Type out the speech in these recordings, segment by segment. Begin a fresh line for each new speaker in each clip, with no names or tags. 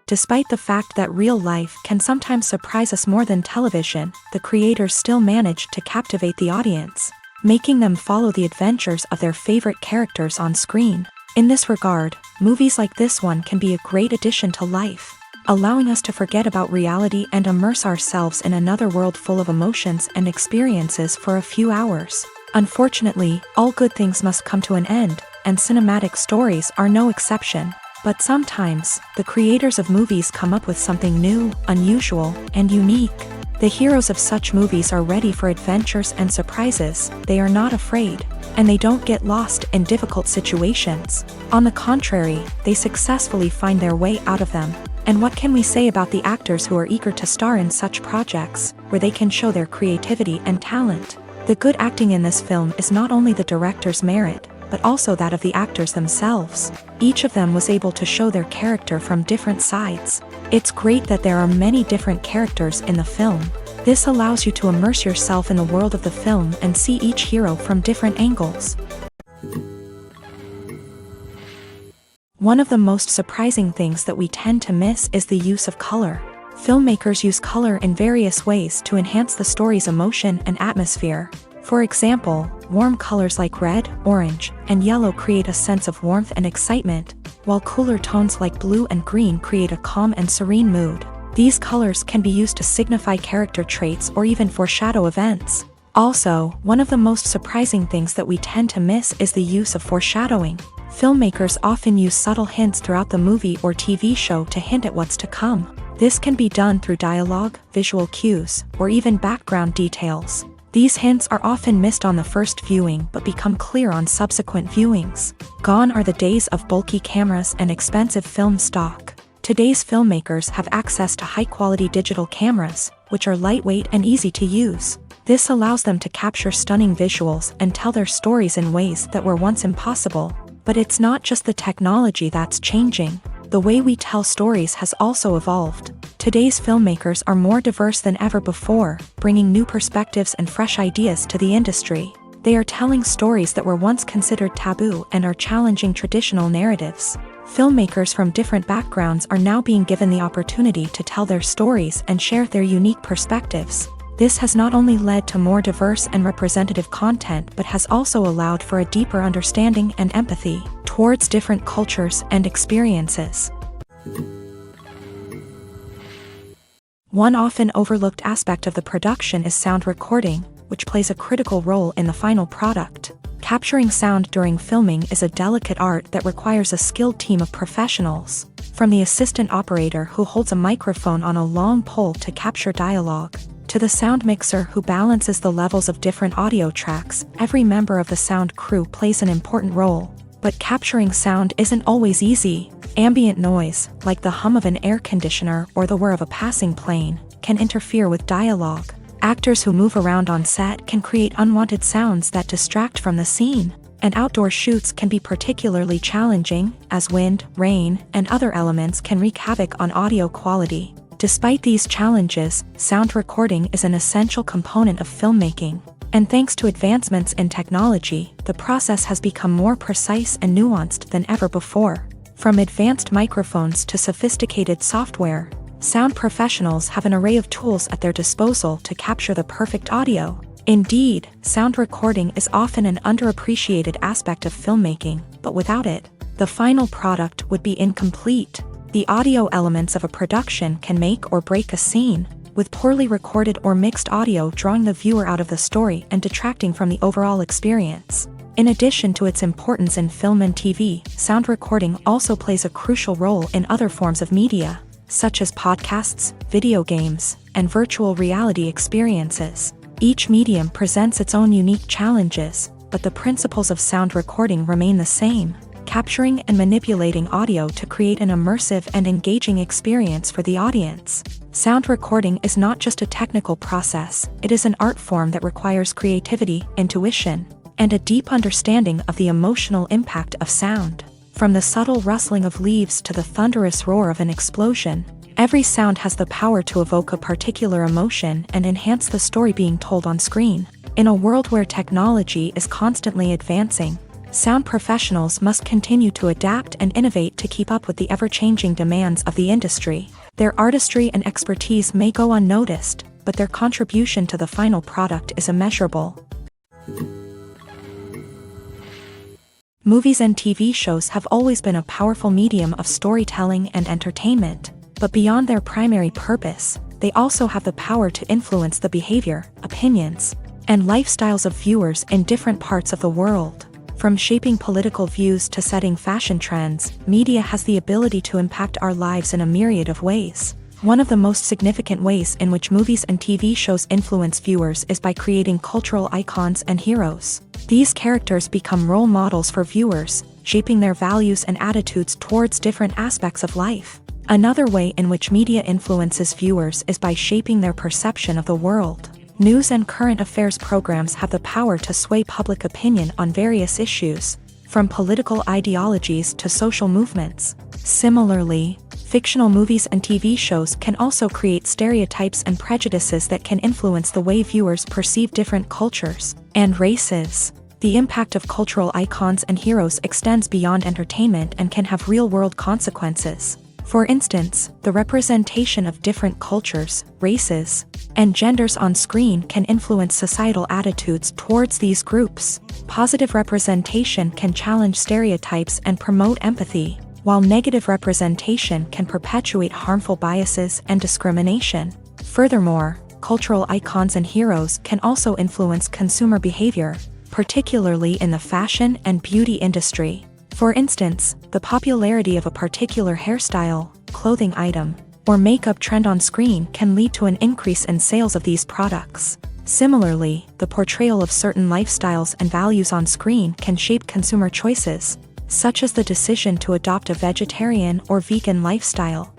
Despite the fact that real life can sometimes surprise us more than television, the creators still manage to captivate the audience, making them follow the adventures of their favorite characters on screen. In this regard, movies like this one can be a great addition to life, allowing us to forget about reality and immerse ourselves in another world full of emotions and experiences for a few hours. Unfortunately, all good things must come to an end, and cinematic stories are no exception. But sometimes, the creators of movies come up with something new, unusual, and unique. The heroes of such movies are ready for adventures and surprises, they are not afraid, and they don't get lost in difficult situations. On the contrary, they successfully find their way out of them. And what can we say about the actors who are eager to star in such projects, where they can show their creativity and talent? The good acting in this film is not only the director's merit, but also that of the actors themselves. Each of them was able to show their character from different sides. It's great that there are many different characters in the film. This allows you to immerse yourself in the world of the film and see each hero from different angles. One of the most surprising things that we tend to miss is the use of color. Filmmakers use color in various ways to enhance the story's emotion and atmosphere. For example, warm colors like red, orange, and yellow create a sense of warmth and excitement, while cooler tones like blue and green create a calm and serene mood. These colors can be used to signify character traits or even foreshadow events. Also, one of the most surprising things that we tend to miss is the use of foreshadowing. Filmmakers often use subtle hints throughout the movie or TV show to hint at what's to come. This can be done through dialogue, visual cues, or even background details. These hints are often missed on the first viewing but become clear on subsequent viewings. Gone are the days of bulky cameras and expensive film stock. Today's filmmakers have access to high-quality digital cameras, which are lightweight and easy to use. This allows them to capture stunning visuals and tell their stories in ways that were once impossible. But it's not just the technology that's changing. The way we tell stories has also evolved. Today's filmmakers are more diverse than ever before, bringing new perspectives and fresh ideas to the industry. They are telling stories that were once considered taboo and are challenging traditional narratives. Filmmakers from different backgrounds are now being given the opportunity to tell their stories and share their unique perspectives. This has not only led to more diverse and representative content but has also allowed for a deeper understanding and empathy towards different cultures and experiences. One often overlooked aspect of the production is sound recording, which plays a critical role in the final product. Capturing sound during filming is a delicate art that requires a skilled team of professionals. From the assistant operator who holds a microphone on a long pole to capture dialogue, to the sound mixer who balances the levels of different audio tracks, every member of the sound crew plays an important role. But capturing sound isn't always easy. Ambient noise, like the hum of an air conditioner or the whir of a passing plane, can interfere with dialogue. Actors who move around on set can create unwanted sounds that distract from the scene. And outdoor shoots can be particularly challenging, as wind, rain, and other elements can wreak havoc on audio quality. Despite these challenges, sound recording is an essential component of filmmaking. And thanks to advancements in technology, the process has become more precise and nuanced than ever before. From advanced microphones to sophisticated software, sound professionals have an array of tools at their disposal to capture the perfect audio. Indeed, sound recording is often an underappreciated aspect of filmmaking, but without it, the final product would be incomplete. The audio elements of a production can make or break a scene, with poorly recorded or mixed audio drawing the viewer out of the story and detracting from the overall experience. In addition to its importance in film and TV, sound recording also plays a crucial role in other forms of media, such as podcasts, video games, and virtual reality experiences. Each medium presents its own unique challenges, but the principles of sound recording remain the same: capturing and manipulating audio to create an immersive and engaging experience for the audience. Sound recording is not just a technical process, it is an art form that requires creativity, intuition, and a deep understanding of the emotional impact of sound. From the subtle rustling of leaves to the thunderous roar of an explosion, every sound has the power to evoke a particular emotion and enhance the story being told on screen. In a world where technology is constantly advancing, Sound professionals must continue to adapt and innovate to keep up with the ever-changing demands of the industry. Their artistry and expertise may go unnoticed, but their contribution to the final product is immeasurable. Movies and TV shows have always been a powerful medium of storytelling and entertainment, but beyond their primary purpose, they also have the power to influence the behavior, opinions, and lifestyles of viewers in different parts of the world. From shaping political views to setting fashion trends, media has the ability to impact our lives in a myriad of ways. One of the most significant ways in which movies and TV shows influence viewers is by creating cultural icons and heroes. These characters become role models for viewers, shaping their values and attitudes towards different aspects of life. Another way in which media influences viewers is by shaping their perception of the world. News and current affairs programs have the power to sway public opinion on various issues, from political ideologies to social movements. Similarly, fictional movies and TV shows can also create stereotypes and prejudices that can influence the way viewers perceive different cultures and races. The impact of cultural icons and heroes extends beyond entertainment and can have real-world consequences. For instance, the representation of different cultures, races, and genders on screen can influence societal attitudes towards these groups. Positive representation can challenge stereotypes and promote empathy, while negative representation can perpetuate harmful biases and discrimination. Furthermore, cultural icons and heroes can also influence consumer behavior, particularly in the fashion and beauty industry. For instance, the popularity of a particular hairstyle, clothing item, or makeup trend on screen can lead to an increase in sales of these products. Similarly, the portrayal of certain lifestyles and values on screen can shape consumer choices, such as the decision to adopt a vegetarian or vegan lifestyle.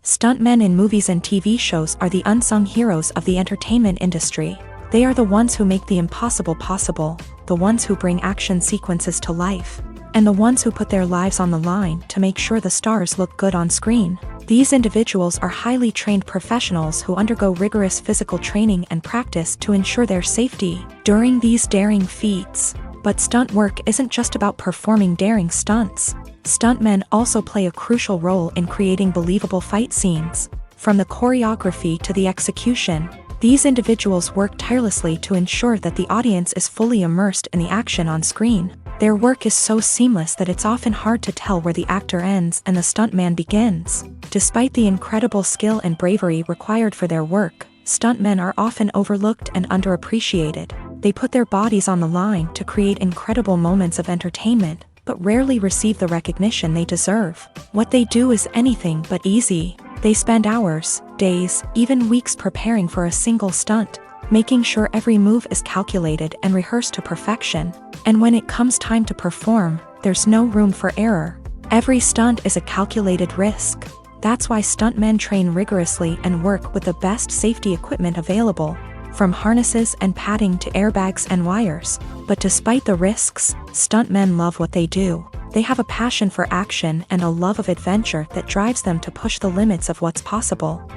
Stuntmen in movies and TV shows are the unsung heroes of the entertainment industry. They are the ones who make the impossible possible, the ones who bring action sequences to life, and the ones who put their lives on the line to make sure the stars look good on screen. These individuals are highly trained professionals who undergo rigorous physical training and practice to ensure their safety during these daring feats. But stunt work isn't just about performing daring stunts. Stuntmen also play a crucial role in creating believable fight scenes. From the choreography to the execution, these individuals work tirelessly to ensure that the audience is fully immersed in the action on screen. Their work is so seamless that it's often hard to tell where the actor ends and the stuntman begins. Despite the incredible skill and bravery required for their work, stuntmen are often overlooked and underappreciated. They put their bodies on the line to create incredible moments of entertainment, but rarely receive the recognition they deserve. What they do is anything but easy. They spend hours, days, even weeks preparing for a single stunt, making sure every move is calculated and rehearsed to perfection. And when it comes time to perform, there's no room for error. Every stunt is a calculated risk. That's why stuntmen train rigorously and work with the best safety equipment available, from harnesses and padding to airbags and wires. But despite the risks, stuntmen love what they do. They have a passion for action and a love of adventure that drives them to push the limits of what's possible.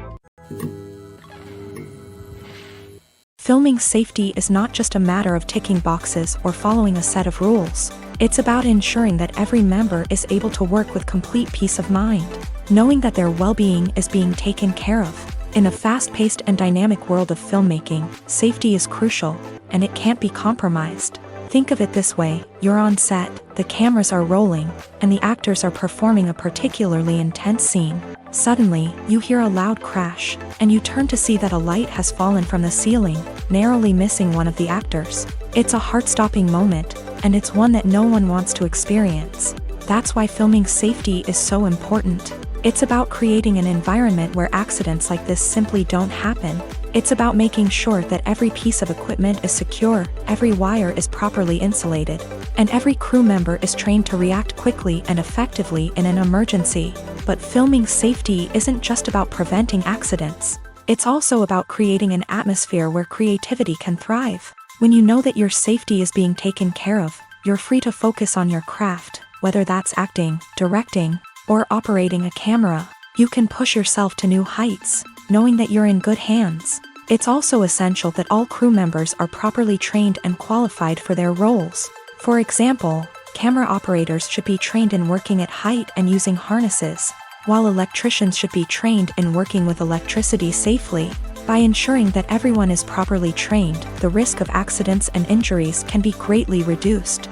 Filming safety is not just a matter of ticking boxes or following a set of rules. It's about ensuring that every member is able to work with complete peace of mind, knowing that their well-being is being taken care of. In a fast-paced and dynamic world of filmmaking, safety is crucial, and it can't be compromised. Think of it this way: you're on set, the cameras are rolling, and the actors are performing a particularly intense scene. Suddenly, you hear a loud crash, and you turn to see that a light has fallen from the ceiling, narrowly missing one of the actors. It's a heart-stopping moment, and it's one that no one wants to experience. That's why filming safety is so important. It's about creating an environment where accidents like this simply don't happen. It's about making sure that every piece of equipment is secure, every wire is properly insulated, and every crew member is trained to react quickly and effectively in an emergency. But filming safety isn't just about preventing accidents. It's also about creating an atmosphere where creativity can thrive. When you know that your safety is being taken care of, you're free to focus on your craft, whether that's acting, directing, or operating a camera. You can push yourself to new heights, knowing that you're in good hands. It's also essential that all crew members are properly trained and qualified for their roles. For example, camera operators should be trained in working at height and using harnesses, while electricians should be trained in working with electricity safely. By ensuring that everyone is properly trained, the risk of accidents and injuries can be greatly reduced.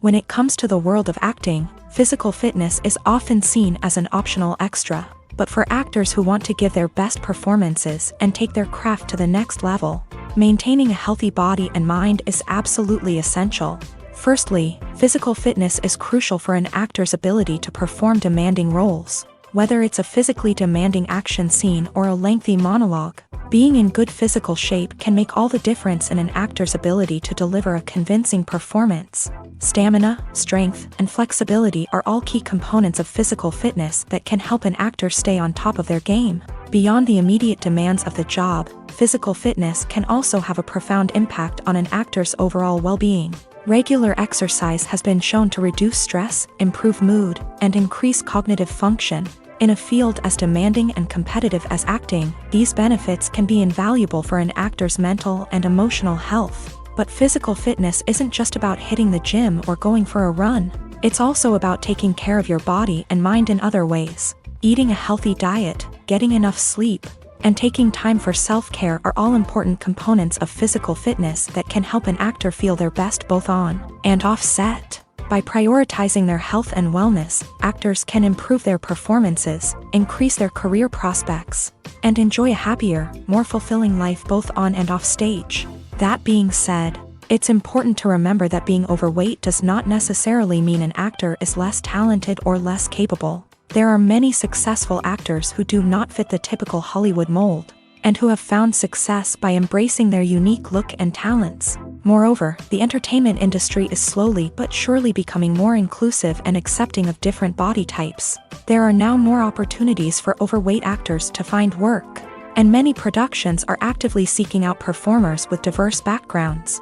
When it comes to the world of acting, physical fitness is often seen as an optional extra. But for actors who want to give their best performances and take their craft to the next level, maintaining a healthy body and mind is absolutely essential. Firstly, physical fitness is crucial for an actor's ability to perform demanding roles. Whether it's a physically demanding action scene or a lengthy monologue, being in good physical shape can make all the difference in an actor's ability to deliver a convincing performance. Stamina, strength, and flexibility are all key components of physical fitness that can help an actor stay on top of their game. Beyond the immediate demands of the job, physical fitness can also have a profound impact on an actor's overall well-being. Regular exercise has been shown to reduce stress, improve mood, and increase cognitive function. In a field as demanding and competitive as acting, these benefits can be invaluable for an actor's mental and emotional health. But physical fitness isn't just about hitting the gym or going for a run. It's also about taking care of your body and mind in other ways. Eating a healthy diet, getting enough sleep, and taking time for self-care are all important components of physical fitness that can help an actor feel their best both on and off set. By prioritizing their health and wellness, actors can improve their performances, increase their career prospects, and enjoy a happier, more fulfilling life both on and off stage. That being said, it's important to remember that being overweight does not necessarily mean an actor is less talented or less capable. There are many successful actors who do not fit the typical Hollywood mold, and who have found success by embracing their unique look and talents. Moreover, the entertainment industry is slowly but surely becoming more inclusive and accepting of different body types. There are now more opportunities for overweight actors to find work, and many productions are actively seeking out performers with diverse backgrounds.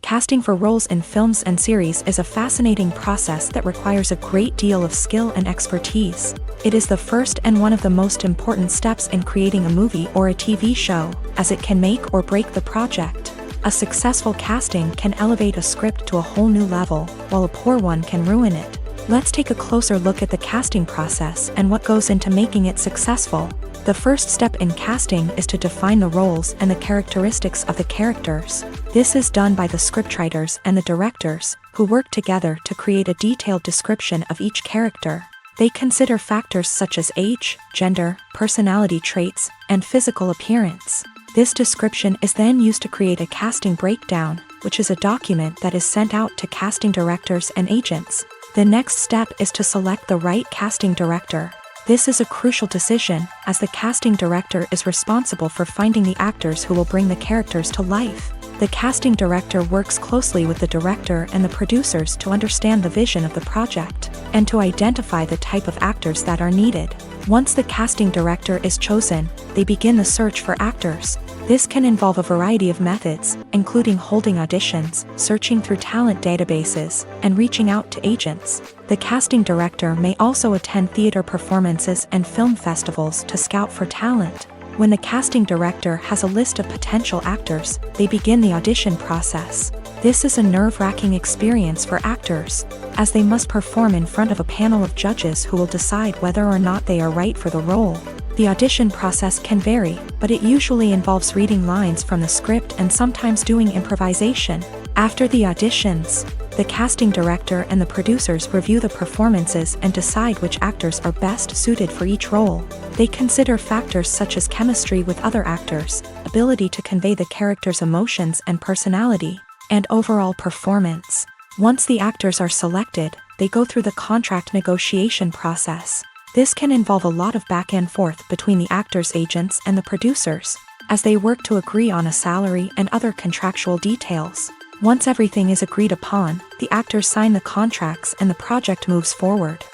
Casting for roles in films and series is a fascinating process that requires a great deal of skill and expertise. It is the first and one of the most important steps in creating a movie or a TV show, as it can make or break the project. A successful casting can elevate a script to a whole new level, while a poor one can ruin it. Let's take a closer look at the casting process and what goes into making it successful. The first step in casting is to define the roles and the characteristics of the characters. This is done by the scriptwriters and the directors, who work together to create a detailed description of each character. They consider factors such as age, gender, personality traits, and physical appearance. This description is then used to create a casting breakdown, which is a document that is sent out to casting directors and agents. The next step is to select the right casting director. This is a crucial decision, as the casting director is responsible for finding the actors who will bring the characters to life. The casting director works closely with the director and the producers to understand the vision of the project, and to identify the type of actors that are needed. Once the casting director is chosen, they begin the search for actors. This can involve a variety of methods, including holding auditions, searching through talent databases, and reaching out to agents. The casting director may also attend theater performances and film festivals to scout for talent. When the casting director has a list of potential actors, they begin the audition process. This is a nerve-wracking experience for actors, as they must perform in front of a panel of judges who will decide whether or not they are right for the role. The audition process can vary, but it usually involves reading lines from the script and sometimes doing improvisation. After the auditions, the casting director and the producers review the performances and decide which actors are best suited for each role. They consider factors such as chemistry with other actors, ability to convey the character's emotions and personality, and overall performance. Once the actors are selected, they go through the contract negotiation process. This can involve a lot of back and forth between the actors' agents and the producers, as they work to agree on a salary and other contractual details. Once everything is agreed upon, the actors sign the contracts and the project moves forward.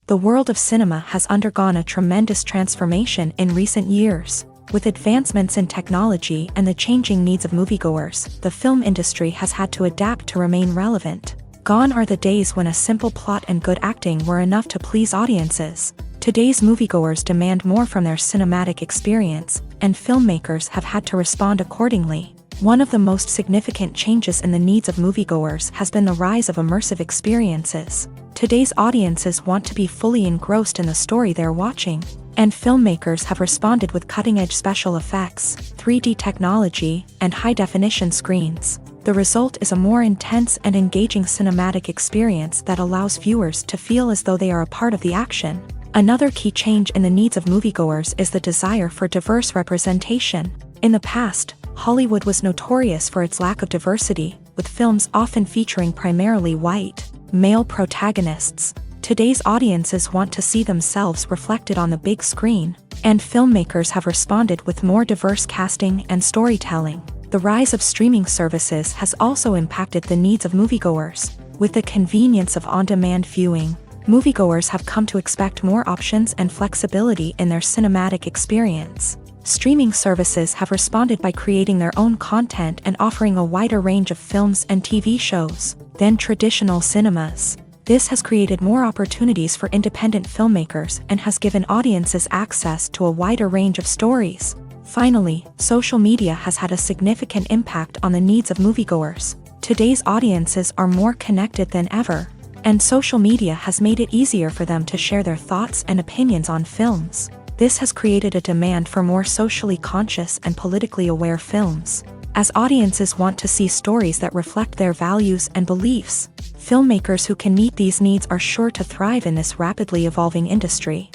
The world of cinema has undergone a tremendous transformation in recent years. With advancements in technology and the changing needs of moviegoers, the film industry has had to adapt to remain relevant. Gone are the days when a simple plot and good acting were enough to please audiences. Today's moviegoers demand more from their cinematic experience, and filmmakers have had to respond accordingly. One of the most significant changes in the needs of moviegoers has been the rise of immersive experiences. Today's audiences want to be fully engrossed in the story they're watching, and filmmakers have responded with cutting-edge special effects, 3D technology, and high-definition screens. The result is a more intense and engaging cinematic experience that allows viewers to feel as though they are a part of the action. Another key change in the needs of moviegoers is the desire for diverse representation. In the past, Hollywood was notorious for its lack of diversity, with films often featuring primarily white, male protagonists. Today's audiences want to see themselves reflected on the big screen, and filmmakers have responded with more diverse casting and storytelling. The rise of streaming services has also impacted the needs of moviegoers. With the convenience of on-demand viewing, moviegoers have come to expect more options and flexibility in their cinematic experience. Streaming services have responded by creating their own content and offering a wider range of films and TV shows than traditional cinemas. This has created more opportunities for independent filmmakers and has given audiences access to a wider range of stories. Finally, social media has had a significant impact on the needs of moviegoers. Today's audiences are more connected than ever, and social media has made it easier for them to share their thoughts and opinions on films. This has created a demand for more socially conscious and politically aware films. As audiences want to see stories that reflect their values and beliefs, filmmakers who can meet these needs are sure to thrive in this rapidly evolving industry.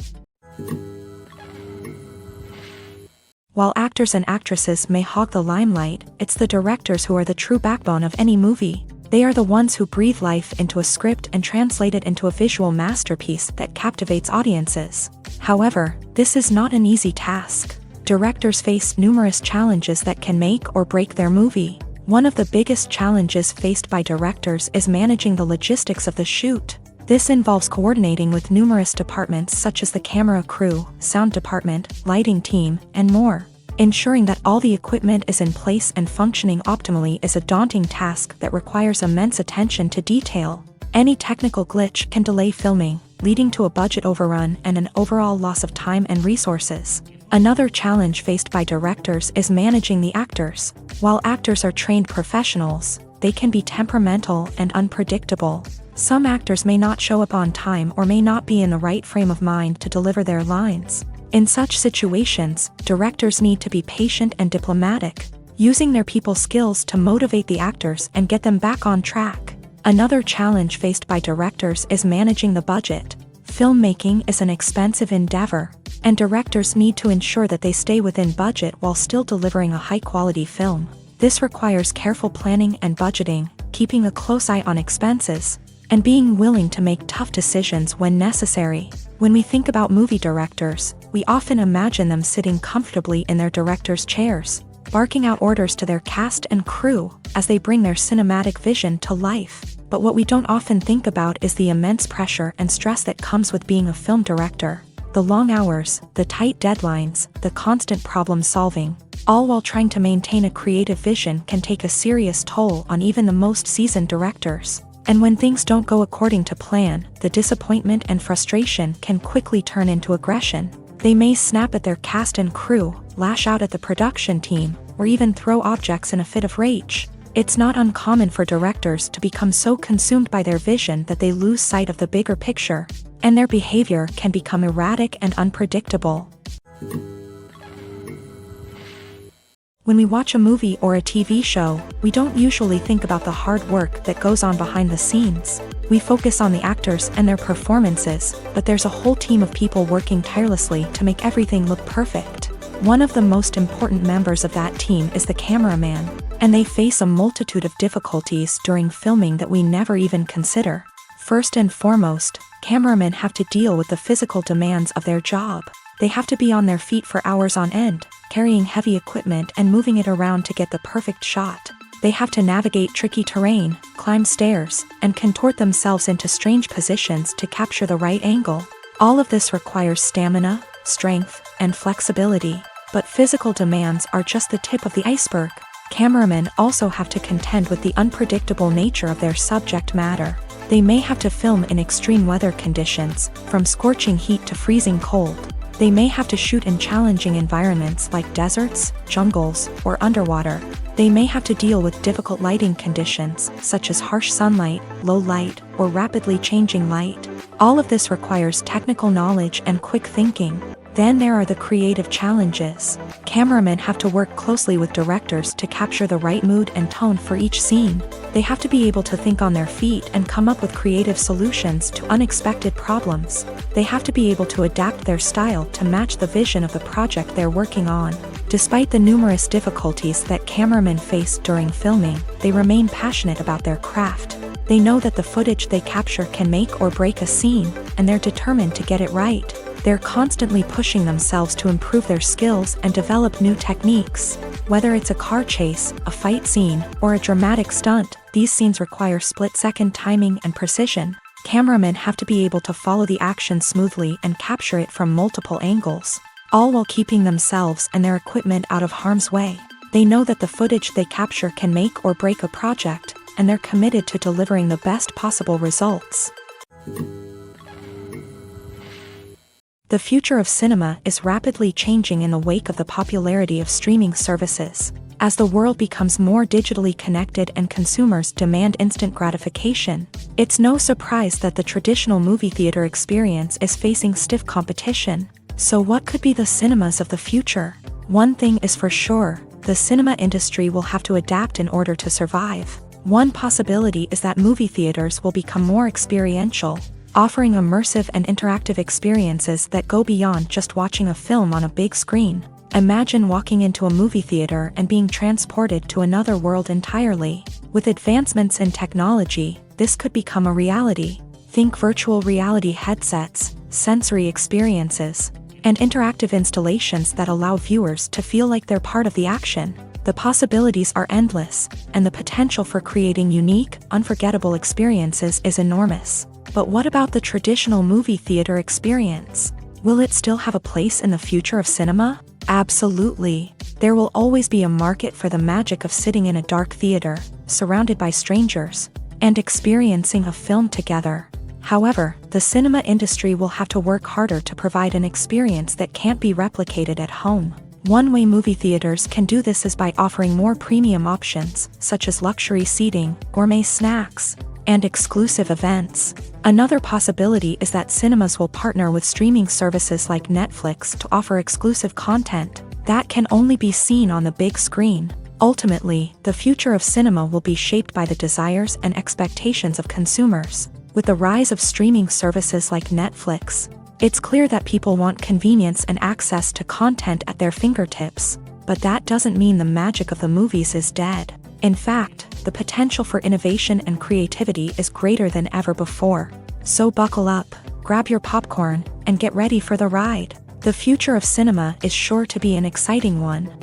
While actors and actresses may hog the limelight, it's the directors who are the true backbone of any movie. They are the ones who breathe life into a script and translate it into a visual masterpiece that captivates audiences. However, this is not an easy task. Directors face numerous challenges that can make or break their movie. One of the biggest challenges faced by directors is managing the logistics of the shoot. This involves coordinating with numerous departments such as the camera crew, sound department, lighting team, and more. Ensuring that all the equipment is in place and functioning optimally is a daunting task that requires immense attention to detail. Any technical glitch can delay filming, leading to a budget overrun and an overall loss of time and resources. Another challenge faced by directors is managing the actors. While actors are trained professionals, they can be temperamental and unpredictable. Some actors may not show up on time or may not be in the right frame of mind to deliver their lines. In such situations, directors need to be patient and diplomatic, using their people skills to motivate the actors and get them back on track. Another challenge faced by directors is managing the budget. Filmmaking is an expensive endeavor, and directors need to ensure that they stay within budget while still delivering a high-quality film. This requires careful planning and budgeting, keeping a close eye on expenses, and being willing to make tough decisions when necessary. When we think about movie directors, we often imagine them sitting comfortably in their director's chairs, barking out orders to their cast and crew as they bring their cinematic vision to life. But what we don't often think about is the immense pressure and stress that comes with being a film director. The long hours, the tight deadlines, the constant problem solving, all while trying to maintain a creative vision can take a serious toll on even the most seasoned directors. And when things don't go according to plan, the disappointment and frustration can quickly turn into aggression. They may snap at their cast and crew, lash out at the production team, or even throw objects in a fit of rage. It's not uncommon for directors to become so consumed by their vision that they lose sight of the bigger picture, and their behavior can become erratic and unpredictable. When we watch a movie or a TV show, we don't usually think about the hard work that goes on behind the scenes. We focus on the actors and their performances, but there's a whole team of people working tirelessly to make everything look perfect. One of the most important members of that team is the cameraman, and they face a multitude of difficulties during filming that we never even consider. First and foremost, cameramen have to deal with the physical demands of their job. They have to be on their feet for hours on end, carrying heavy equipment and moving it around to get the perfect shot. They have to navigate tricky terrain, climb stairs, and contort themselves into strange positions to capture the right angle. All of this requires stamina, strength, and flexibility. But physical demands are just the tip of the iceberg. Cameramen also have to contend with the unpredictable nature of their subject matter. They may have to film in extreme weather conditions, from scorching heat to freezing cold. They may have to shoot in challenging environments like deserts, jungles, or underwater. They may have to deal with difficult lighting conditions, such as harsh sunlight, low light, or rapidly changing light. All of this requires technical knowledge and quick thinking. Then there are the creative challenges. Cameramen have to work closely with directors to capture the right mood and tone for each scene. They have to be able to think on their feet and come up with creative solutions to unexpected problems. They have to be able to adapt their style to match the vision of the project they're working on. Despite the numerous difficulties that cameramen face during filming, they remain passionate about their craft. They know that the footage they capture can make or break a scene, and they're determined to get it right. They're constantly pushing themselves to improve their skills and develop new techniques. Whether it's a car chase, a fight scene, or a dramatic stunt, these scenes require split-second timing and precision. Cameramen have to be able to follow the action smoothly and capture it from multiple angles, all while keeping themselves and their equipment out of harm's way. They know that the footage they capture can make or break a project, and they're committed to delivering the best possible results. The future of cinema is rapidly changing in the wake of the popularity of streaming services. As the world becomes more digitally connected and consumers demand instant gratification, it's no surprise that the traditional movie theater experience is facing stiff competition. So what could be the cinemas of the future? One thing is for sure, the cinema industry will have to adapt in order to survive. One possibility is that movie theaters will become more experiential, offering immersive and interactive experiences that go beyond just watching a film on a big screen. Imagine walking into a movie theater and being transported to another world entirely. With advancements in technology, this could become a reality. Think virtual reality headsets, sensory experiences, and interactive installations that allow viewers to feel like they're part of the action. The possibilities are endless, and the potential for creating unique, unforgettable experiences is enormous. But what about the traditional movie theater experience? Will it still have a place in the future of cinema? Absolutely. There will always be a market for the magic of sitting in a dark theater, surrounded by strangers, and experiencing a film together. However, the cinema industry will have to work harder to provide an experience that can't be replicated at home. One way movie theaters can do this is by offering more premium options, such as luxury seating, gourmet snacks, and exclusive events. Another possibility is that cinemas will partner with streaming services like Netflix to offer exclusive content that can only be seen on the big screen. Ultimately, the future of cinema will be shaped by the desires and expectations of consumers. With the rise of streaming services like Netflix, it's clear that people want convenience and access to content at their fingertips. But that doesn't mean the magic of the movies is dead. In fact, the potential for innovation and creativity is greater than ever before. So buckle up, grab your popcorn, and get ready for the ride. The future of cinema is sure to be an exciting one.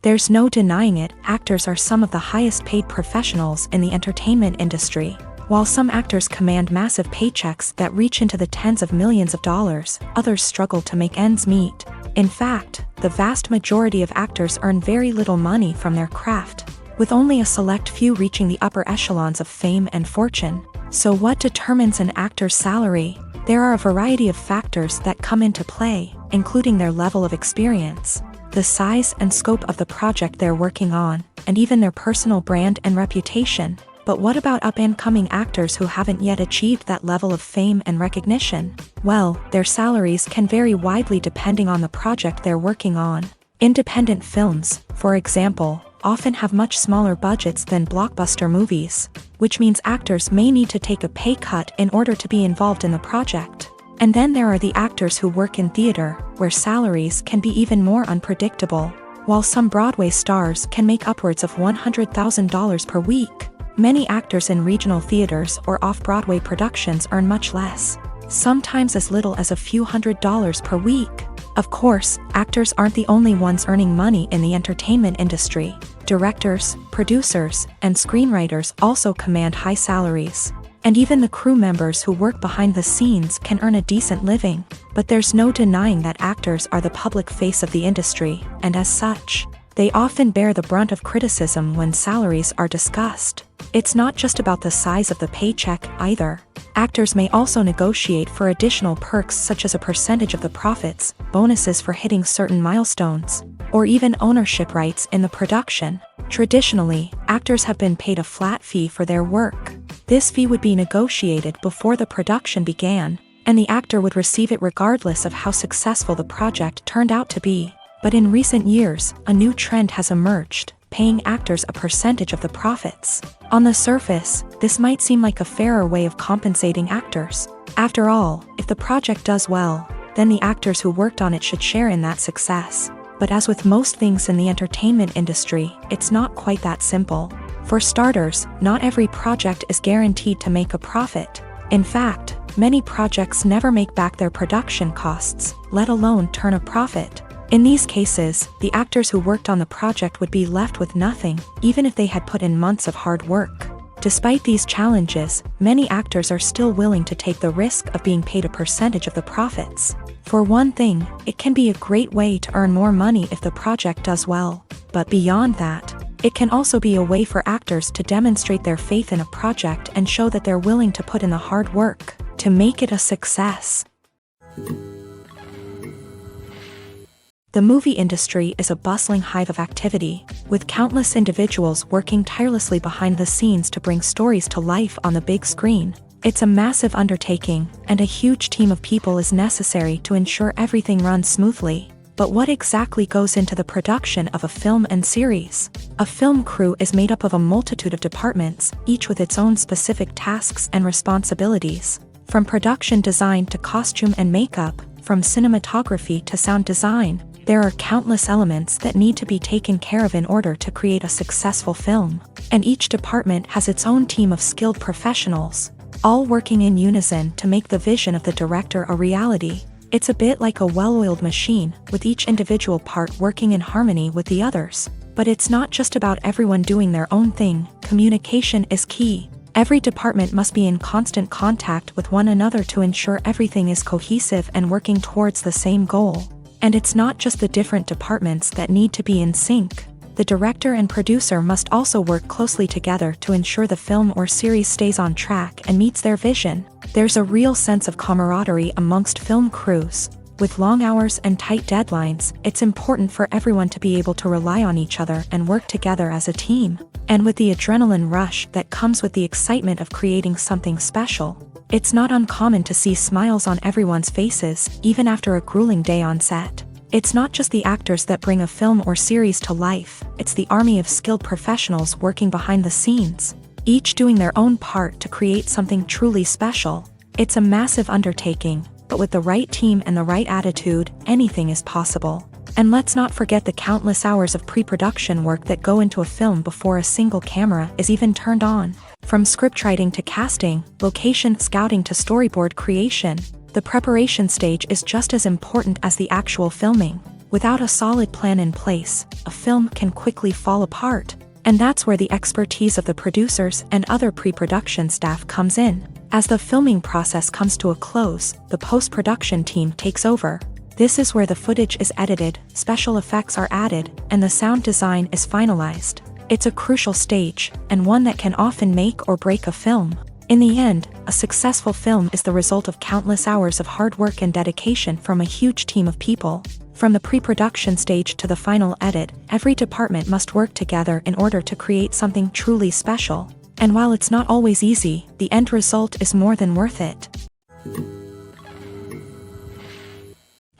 There's no denying it, actors are some of the highest paid professionals in the entertainment industry. While some actors command massive paychecks that reach into the tens of millions of dollars, others struggle to make ends meet. In fact, the vast majority of actors earn very little money from their craft, with only a select few reaching the upper echelons of fame and fortune. So what determines an actor's salary? There are a variety of factors that come into play, including their level of experience, the size and scope of the project they're working on, and even their personal brand and reputation. But what about up-and-coming actors who haven't yet achieved that level of fame and recognition? Well, their salaries can vary widely depending on the project they're working on. Independent films, for example, often have much smaller budgets than blockbuster movies, which means actors may need to take a pay cut in order to be involved in the project. And then there are the actors who work in theater, where salaries can be even more unpredictable. While some Broadway stars can make upwards of $100,000 per week, many actors in regional theaters or off-Broadway productions earn much less, sometimes as little as a few $100s per week. Of course, actors aren't the only ones earning money in the entertainment industry. Directors, producers, and screenwriters also command high salaries. And even the crew members who work behind the scenes can earn a decent living. But there's no denying that actors are the public face of the industry, and as such, They often bear the brunt of criticism when salaries are discussed. It's not just about the size of the paycheck either. Actors may also negotiate for additional perks such as a percentage of the profits, bonuses for hitting certain milestones, or even ownership rights in the production. Traditionally, actors have been paid a flat fee for their work. This fee would be negotiated before the production began, and the actor would receive it regardless of how successful the project turned out to be. But in recent years, a new trend has emerged, paying actors a percentage of the profits. On the surface, this might seem like a fairer way of compensating actors. After all, if the project does well, then the actors who worked on it should share in that success. But as with most things in the entertainment industry, it's not quite that simple. For starters, not every project is guaranteed to make a profit. In fact, many projects never make back their production costs, let alone turn a profit. In these cases, the actors who worked on the project would be left with nothing, even if they had put in months of hard work. Despite these challenges, many actors are still willing to take the risk of being paid a percentage of the profits. For one thing, it can be a great way to earn more money if the project does well. But beyond that, it can also be a way for actors to demonstrate their faith in a project and show that they're willing to put in the hard work to make it a success. The movie industry is a bustling hive of activity, with countless individuals working tirelessly behind the scenes to bring stories to life on the big screen. It's a massive undertaking, and a huge team of people is necessary to ensure everything runs smoothly. But what exactly goes into the production of a film and series? A film crew is made up of a multitude of departments, each with its own specific tasks and responsibilities. From production design to costume and makeup, from cinematography to sound design, there are countless elements that need to be taken care of in order to create a successful film. And each department has its own team of skilled professionals, all working in unison to make the vision of the director a reality. It's a bit like a well-oiled machine, with each individual part working in harmony with the others. But it's not just about everyone doing their own thing. Communication is key. Every department must be in constant contact with one another to ensure everything is cohesive and working towards the same goal. And it's not just the different departments that need to be in sync. The director and producer must also work closely together to ensure the film or series stays on track and meets their vision. There's a real sense of camaraderie amongst film crews. With long hours and tight deadlines, it's important for everyone to be able to rely on each other and work together as a team. And with the adrenaline rush that comes with the excitement of creating something special, it's not uncommon to see smiles on everyone's faces, even after a grueling day on set. It's not just the actors that bring a film or series to life, it's the army of skilled professionals working behind the scenes, each doing their own part to create something truly special. It's a massive undertaking, but with the right team and the right attitude, anything is possible. And let's not forget the countless hours of pre-production work that go into a film before a single camera is even turned on. From scriptwriting to casting, location scouting to storyboard creation, the preparation stage is just as important as the actual filming. Without a solid plan in place, a film can quickly fall apart. And that's where the expertise of the producers and other pre-production staff comes in. As the filming process comes to a close, the post-production team takes over. This is where the footage is edited, special effects are added, and the sound design is finalized. It's a crucial stage, and one that can often make or break a film. In the end, a successful film is the result of countless hours of hard work and dedication from a huge team of people. From the pre-production stage to the final edit, every department must work together in order to create something truly special. And while it's not always easy, the end result is more than worth it.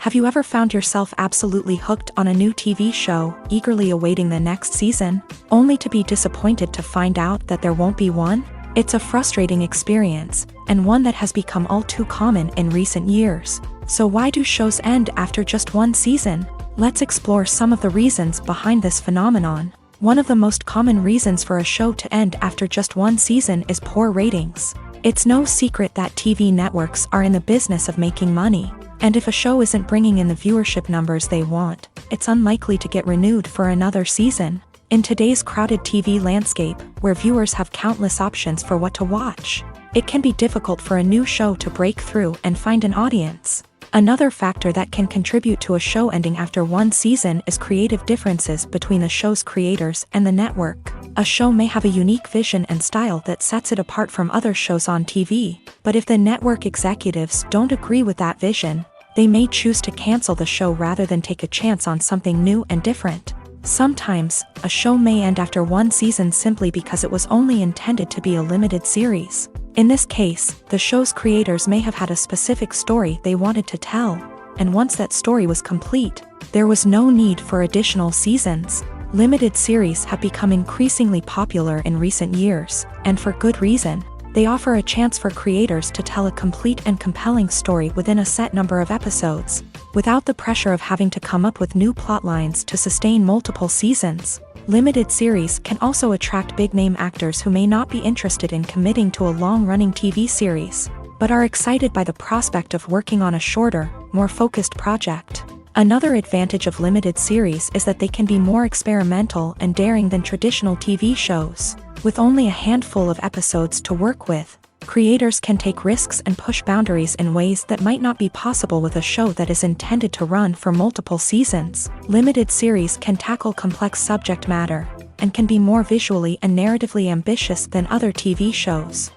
Have you ever found yourself absolutely hooked on a new TV show, eagerly awaiting the next season, only to be disappointed to find out that there won't be one? It's a frustrating experience, and one that has become all too common in recent years. So why do shows end after just one season? Let's explore some of the reasons behind this phenomenon. One of the most common reasons for a show to end after just one season is poor ratings. It's no secret that TV networks are in the business of making money. And if a show isn't bringing in the viewership numbers they want, it's unlikely to get renewed for another season. In today's crowded TV landscape, where viewers have countless options for what to watch, it can be difficult for a new show to break through and find an audience. Another factor that can contribute to a show ending after one season is creative differences between the show's creators and the network. A show may have a unique vision and style that sets it apart from other shows on TV, but if the network executives don't agree with that vision, they may choose to cancel the show rather than take a chance on something new and different. Sometimes, a show may end after one season simply because it was only intended to be a limited series. In this case, the show's creators may have had a specific story they wanted to tell, and once that story was complete, there was no need for additional seasons. Limited series have become increasingly popular in recent years, and for good reason. They offer a chance for creators to tell a complete and compelling story within a set number of episodes, without the pressure of having to come up with new plotlines to sustain multiple seasons. Limited series can also attract big-name actors who may not be interested in committing to a long-running TV series, but are excited by the prospect of working on a shorter, more focused project. Another advantage of limited series is that they can be more experimental and daring than traditional TV shows. With only a handful of episodes to work with, creators can take risks and push boundaries in ways that might not be possible with a show that is intended to run for multiple seasons. Limited series can tackle complex subject matter, and can be more visually and narratively ambitious than other TV shows.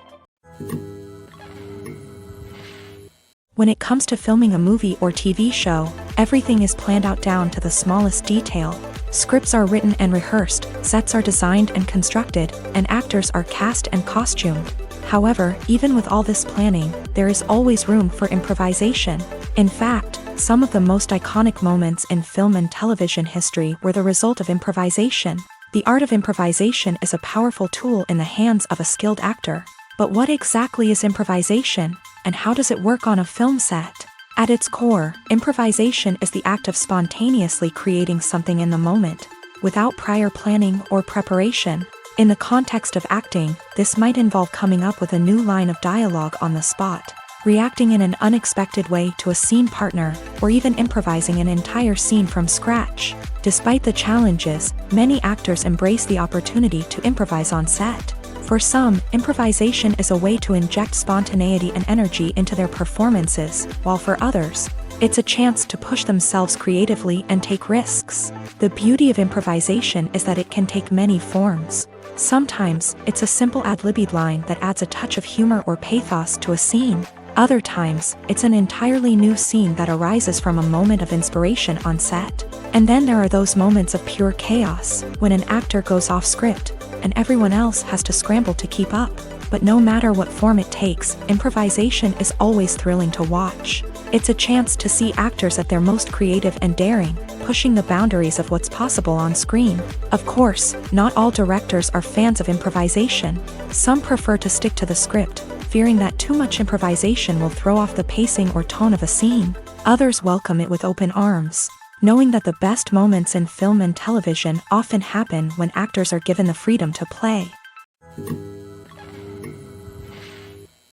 When it comes to filming a movie or TV show, everything is planned out down to the smallest detail. Scripts are written and rehearsed, sets are designed and constructed, and actors are cast and costumed. However, even with all this planning, there is always room for improvisation. In fact, some of the most iconic moments in film and television history were the result of improvisation. The art of improvisation is a powerful tool in the hands of a skilled actor. But what exactly is improvisation, and how does it work on a film set? At its core, improvisation is the act of spontaneously creating something in the moment, without prior planning or preparation. In the context of acting, this might involve coming up with a new line of dialogue on the spot, reacting in an unexpected way to a scene partner, or even improvising an entire scene from scratch. Despite the challenges, many actors embrace the opportunity to improvise on set. For some, improvisation is a way to inject spontaneity and energy into their performances, while for others, it's a chance to push themselves creatively and take risks. The beauty of improvisation is that it can take many forms. Sometimes, it's a simple ad-libbed line that adds a touch of humor or pathos to a scene. Other times, it's an entirely new scene that arises from a moment of inspiration on set. And then there are those moments of pure chaos, when an actor goes off script, and everyone else has to scramble to keep up. But no matter what form it takes, improvisation is always thrilling to watch. It's a chance to see actors at their most creative and daring, pushing the boundaries of what's possible on screen. Of course, not all directors are fans of improvisation. Some prefer to stick to the script, fearing that too much improvisation will throw off the pacing or tone of a scene. Others welcome it with open arms, knowing that the best moments in film and television often happen when actors are given the freedom to play.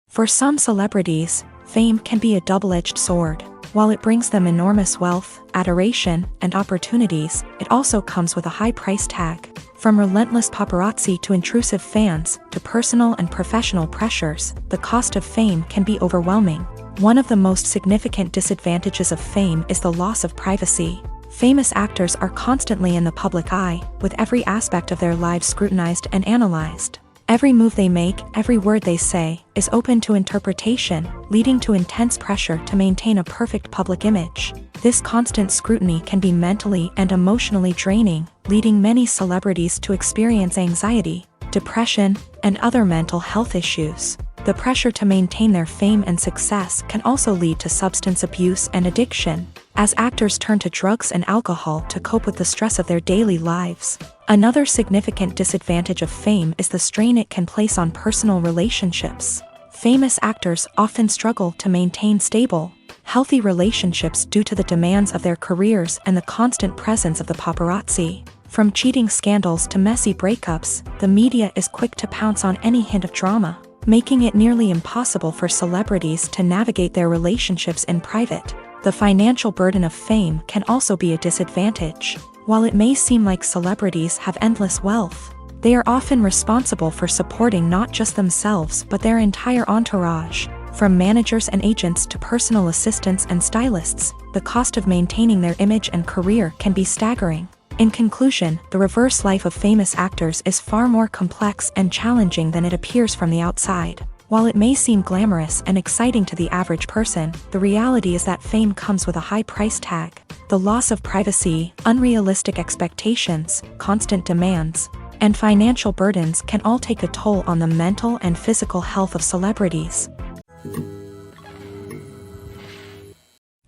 For some celebrities, fame can be a double-edged sword. While it brings them enormous wealth, adoration, and opportunities, it also comes with a high price tag. From relentless paparazzi to intrusive fans, to personal and professional pressures, the cost of fame can be overwhelming. One of the most significant disadvantages of fame is the loss of privacy. Famous actors are constantly in the public eye, with every aspect of their lives scrutinized and analyzed. Every move they make, every word they say, is open to interpretation, leading to intense pressure to maintain a perfect public image. This constant scrutiny can be mentally and emotionally draining, leading many celebrities to experience anxiety, depression, and other mental health issues. The pressure to maintain their fame and success can also lead to substance abuse and addiction, as actors turn to drugs and alcohol to cope with the stress of their daily lives. Another significant disadvantage of fame is the strain it can place on personal relationships. Famous actors often struggle to maintain stable, healthy relationships due to the demands of their careers and the constant presence of the paparazzi. From cheating scandals to messy breakups, the media is quick to pounce on any hint of drama, making it nearly impossible for celebrities to navigate their relationships in private. The financial burden of fame can also be a disadvantage. While it may seem like celebrities have endless wealth, they are often responsible for supporting not just themselves but their entire entourage. From managers and agents to personal assistants and stylists, the cost of maintaining their image and career can be staggering. In conclusion, the reverse life of famous actors is far more complex and challenging than it appears from the outside. While it may seem glamorous and exciting to the average person, the reality is that fame comes with a high price tag. The loss of privacy, unrealistic expectations, constant demands, and financial burdens can all take a toll on the mental and physical health of celebrities.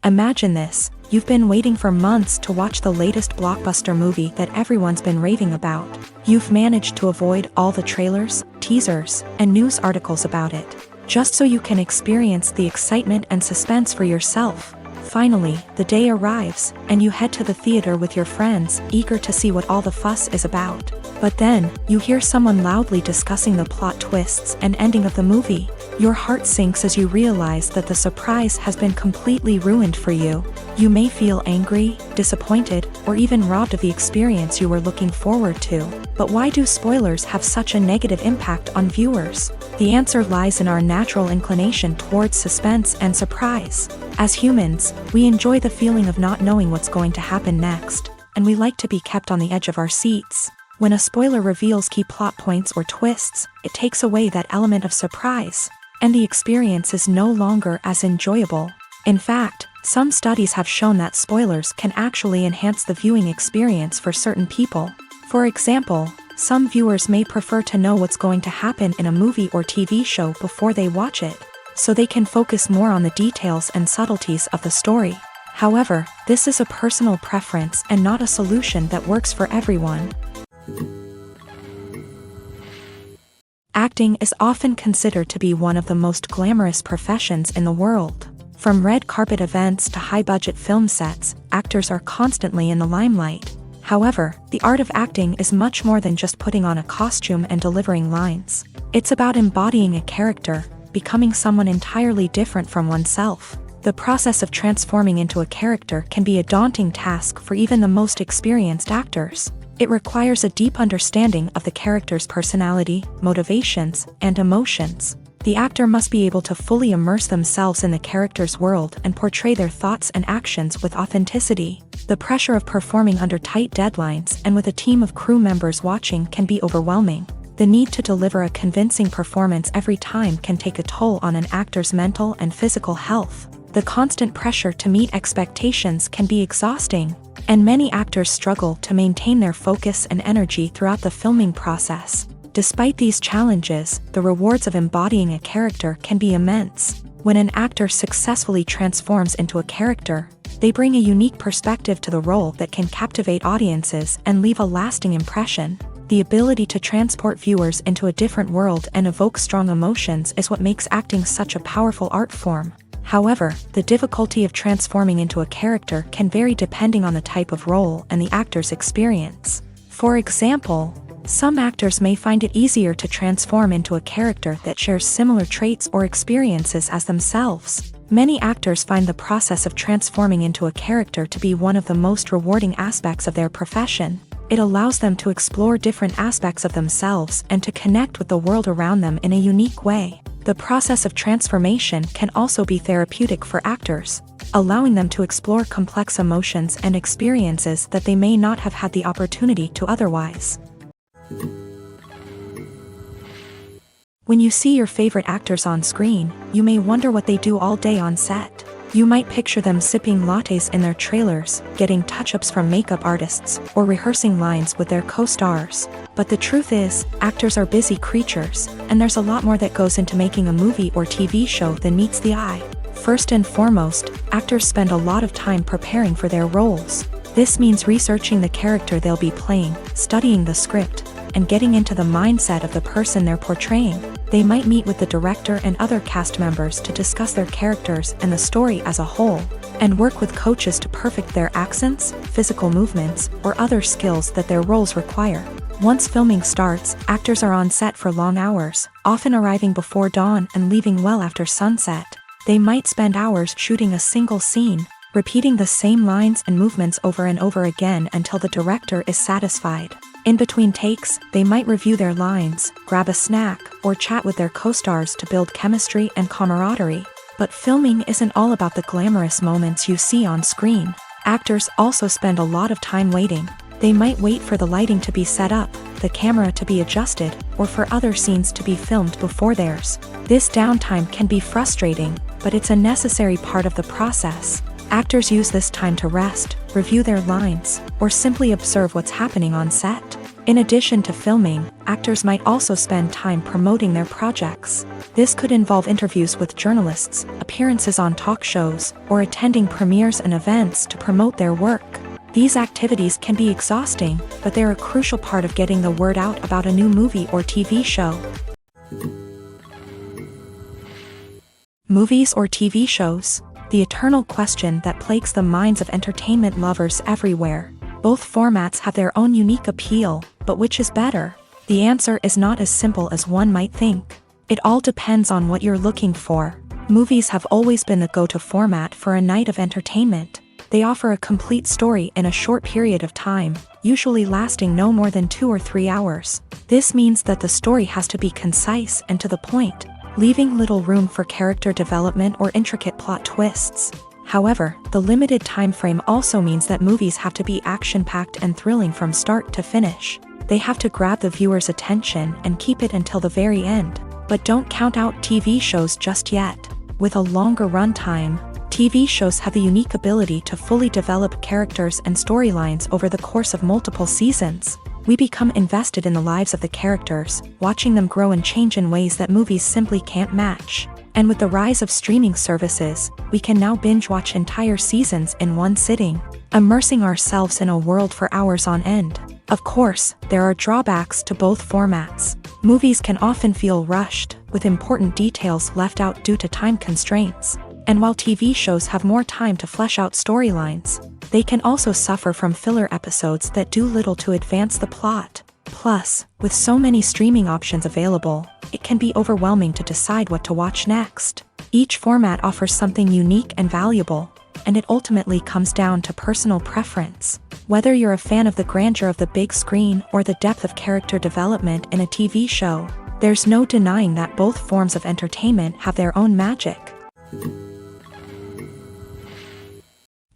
Imagine this: you've been waiting for months to watch the latest blockbuster movie that everyone's been raving about. You've managed to avoid all the trailers, teasers, and news articles about it, just so you can experience the excitement and suspense for yourself. Finally, the day arrives, and you head to the theater with your friends, eager to see what all the fuss is about. But then, you hear someone loudly discussing the plot twists and ending of the movie. Your heart sinks as you realize that the surprise has been completely ruined for you. You may feel angry, disappointed, or even robbed of the experience you were looking forward to. But why do spoilers have such a negative impact on viewers? The answer lies in our natural inclination towards suspense and surprise. As humans, we enjoy the feeling of not knowing what's going to happen next, and we like to be kept on the edge of our seats. When a spoiler reveals key plot points or twists, it takes away that element of surprise, and the experience is no longer as enjoyable. In fact, some studies have shown that spoilers can actually enhance the viewing experience for certain people. For example, some viewers may prefer to know what's going to happen in a movie or TV show before they watch it, so they can focus more on the details and subtleties of the story. However, this is a personal preference and not a solution that works for everyone. Acting is often considered to be one of the most glamorous professions in the world. From red carpet events to high-budget film sets, actors are constantly in the limelight. However, the art of acting is much more than just putting on a costume and delivering lines. It's about embodying a character, becoming someone entirely different from oneself. The process of transforming into a character can be a daunting task for even the most experienced actors. It requires a deep understanding of the character's personality, motivations, and emotions. The actor must be able to fully immerse themselves in the character's world and portray their thoughts and actions with authenticity. The pressure of performing under tight deadlines and with a team of crew members watching can be overwhelming. The need to deliver a convincing performance every time can take a toll on an actor's mental and physical health. The constant pressure to meet expectations can be exhausting, and many actors struggle to maintain their focus and energy throughout the filming process. Despite these challenges, the rewards of embodying a character can be immense. When an actor successfully transforms into a character, they bring a unique perspective to the role that can captivate audiences and leave a lasting impression. The ability to transport viewers into a different world and evoke strong emotions is what makes acting such a powerful art form. However, the difficulty of transforming into a character can vary depending on the type of role and the actor's experience. For example, some actors may find it easier to transform into a character that shares similar traits or experiences as themselves. Many actors find the process of transforming into a character to be one of the most rewarding aspects of their profession. It allows them to explore different aspects of themselves and to connect with the world around them in a unique way. The process of transformation can also be therapeutic for actors, allowing them to explore complex emotions and experiences that they may not have had the opportunity to otherwise. When you see your favorite actors on screen, you may wonder what they do all day on set. You might picture them sipping lattes in their trailers, getting touch-ups from makeup artists, or rehearsing lines with their co-stars. But the truth is, actors are busy creatures, and there's a lot more that goes into making a movie or TV show than meets the eye. First and foremost, actors spend a lot of time preparing for their roles. This means researching the character they'll be playing, studying the script, and getting into the mindset of the person they're portraying. They might meet with the director and other cast members to discuss their characters and the story as a whole, and work with coaches to perfect their accents, physical movements, or other skills that their roles require. Once filming starts, actors are on set for long hours, often arriving before dawn and leaving well after sunset. They might spend hours shooting a single scene, repeating the same lines and movements over and over again until the director is satisfied. In between takes, they might review their lines, grab a snack, or chat with their co-stars to build chemistry and camaraderie. But filming isn't all about the glamorous moments you see on screen. Actors also spend a lot of time waiting. They might wait for the lighting to be set up, the camera to be adjusted, or for other scenes to be filmed before theirs. This downtime can be frustrating, but it's a necessary part of the process. Actors use this time to rest, review their lines, or simply observe what's happening on set. In addition to filming, actors might also spend time promoting their projects. This could involve interviews with journalists, appearances on talk shows, or attending premieres and events to promote their work. These activities can be exhausting, but they're a crucial part of getting the word out about a new movie or TV show. Movies or TV shows? The eternal question that plagues the minds of entertainment lovers everywhere. Both formats have their own unique appeal, but which is better? The answer is not as simple as one might think. It all depends on what you're looking for. Movies have always been the go-to format for a night of entertainment. They offer a complete story in a short period of time, usually lasting no more than 2 or 3 hours. This means that the story has to be concise and to the point, leaving little room for character development or intricate plot twists. However, the limited time frame also means that movies have to be action-packed and thrilling from start to finish. They have to grab the viewer's attention and keep it until the very end. But don't count out TV shows just yet. With a longer runtime, TV shows have the unique ability to fully develop characters and storylines over the course of multiple seasons. We become invested in the lives of the characters, watching them grow and change in ways that movies simply can't match. And with the rise of streaming services, we can now binge-watch entire seasons in one sitting, immersing ourselves in a world for hours on end. Of course, there are drawbacks to both formats. Movies can often feel rushed, with important details left out due to time constraints. And while TV shows have more time to flesh out storylines, they can also suffer from filler episodes that do little to advance the plot. Plus, with so many streaming options available, it can be overwhelming to decide what to watch next. Each format offers something unique and valuable, and it ultimately comes down to personal preference. Whether you're a fan of the grandeur of the big screen or the depth of character development in a TV show, there's no denying that both forms of entertainment have their own magic.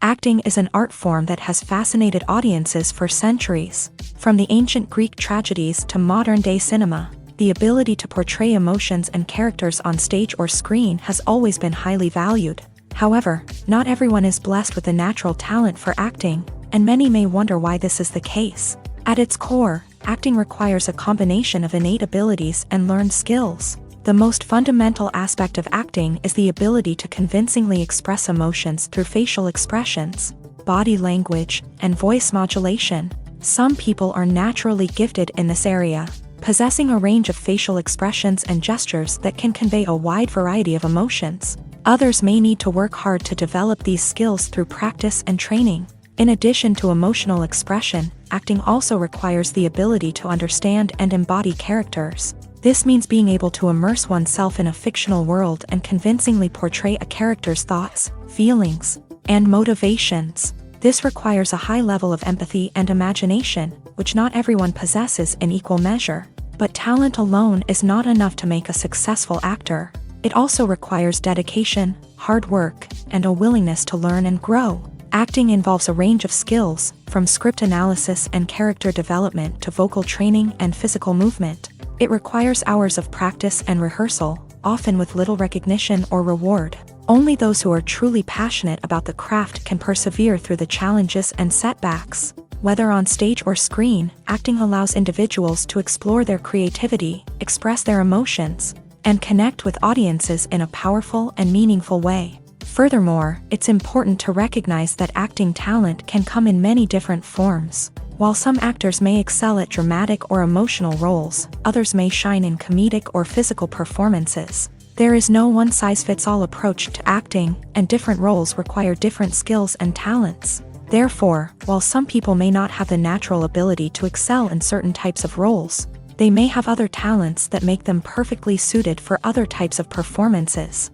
Acting is an art form that has fascinated audiences for centuries. From the ancient Greek tragedies to modern-day cinema, the ability to portray emotions and characters on stage or screen has always been highly valued. However, not everyone is blessed with the natural talent for acting, and many may wonder why this is the case. At its core, acting requires a combination of innate abilities and learned skills. The most fundamental aspect of acting is the ability to convincingly express emotions through facial expressions, body language, and voice modulation. Some people are naturally gifted in this area, possessing a range of facial expressions and gestures that can convey a wide variety of emotions. Others may need to work hard to develop these skills through practice and training. In addition to emotional expression, acting also requires the ability to understand and embody characters. This means being able to immerse oneself in a fictional world and convincingly portray a character's thoughts, feelings, and motivations. This requires a high level of empathy and imagination, which not everyone possesses in equal measure. But talent alone is not enough to make a successful actor. It also requires dedication, hard work, and a willingness to learn and grow. Acting involves a range of skills, from script analysis and character development to vocal training and physical movement. It requires hours of practice and rehearsal, often with little recognition or reward. Only those who are truly passionate about the craft can persevere through the challenges and setbacks. Whether on stage or screen, acting allows individuals to explore their creativity, express their emotions, and connect with audiences in a powerful and meaningful way. Furthermore, it's important to recognize that acting talent can come in many different forms. While some actors may excel at dramatic or emotional roles, others may shine in comedic or physical performances. There is no one-size-fits-all approach to acting, and different roles require different skills and talents. Therefore, while some people may not have the natural ability to excel in certain types of roles, they may have other talents that make them perfectly suited for other types of performances.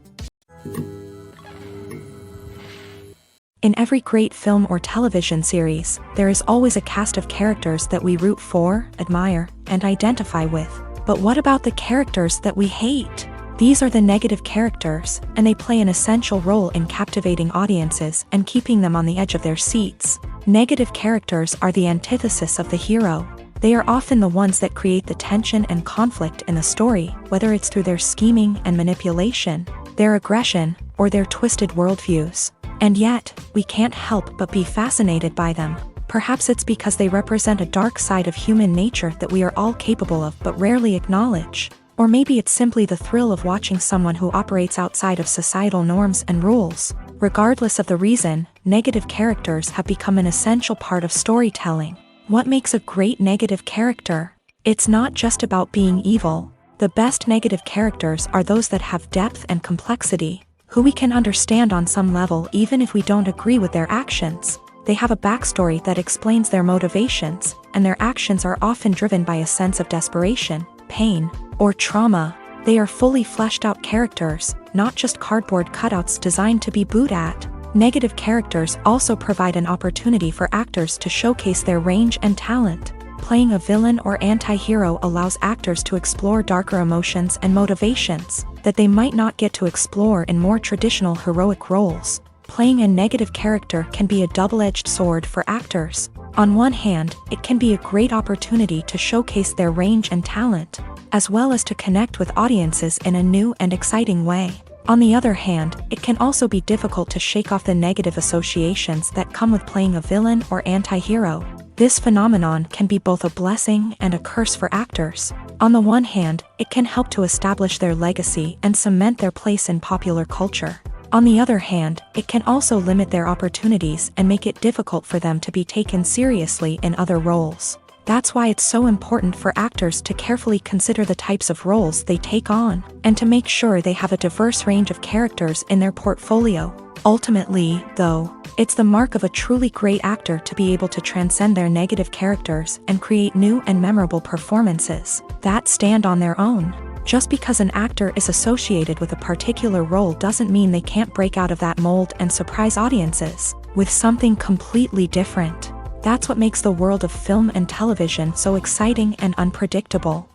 In every great film or television series, there is always a cast of characters that we root for, admire, and identify with. But what about the characters that we hate? These are the negative characters, and they play an essential role in captivating audiences and keeping them on the edge of their seats. Negative characters are the antithesis of the hero. They are often the ones that create the tension and conflict in the story, whether it's through their scheming and manipulation, their aggression, or their twisted worldviews. And yet, we can't help but be fascinated by them. Perhaps it's because they represent a dark side of human nature that we are all capable of but rarely acknowledge. Or maybe it's simply the thrill of watching someone who operates outside of societal norms and rules. Regardless of the reason, negative characters have become an essential part of storytelling. What makes a great negative character? It's not just about being evil. The best negative characters are those that have depth and complexity, who we can understand on some level even if we don't agree with their actions. They have a backstory that explains their motivations, and their actions are often driven by a sense of desperation, pain, or trauma. They are fully fleshed out characters, not just cardboard cutouts designed to be booed at. Negative characters also provide an opportunity for actors to showcase their range and talent. Playing a villain or anti-hero allows actors to explore darker emotions and motivations that they might not get to explore in more traditional heroic roles. Playing a negative character can be a double-edged sword for actors. On one hand, it can be a great opportunity to showcase their range and talent, as well as to connect with audiences in a new and exciting way. On the other hand, it can also be difficult to shake off the negative associations that come with playing a villain or anti-hero. This phenomenon can be both a blessing and a curse for actors. On the one hand, it can help to establish their legacy and cement their place in popular culture. On the other hand, it can also limit their opportunities and make it difficult for them to be taken seriously in other roles. That's why it's so important for actors to carefully consider the types of roles they take on, and to make sure they have a diverse range of characters in their portfolio. Ultimately, though, it's the mark of a truly great actor to be able to transcend their negative characters and create new and memorable performances that stand on their own. Just because an actor is associated with a particular role doesn't mean they can't break out of that mold and surprise audiences with something completely different. That's what makes the world of film and television so exciting and unpredictable.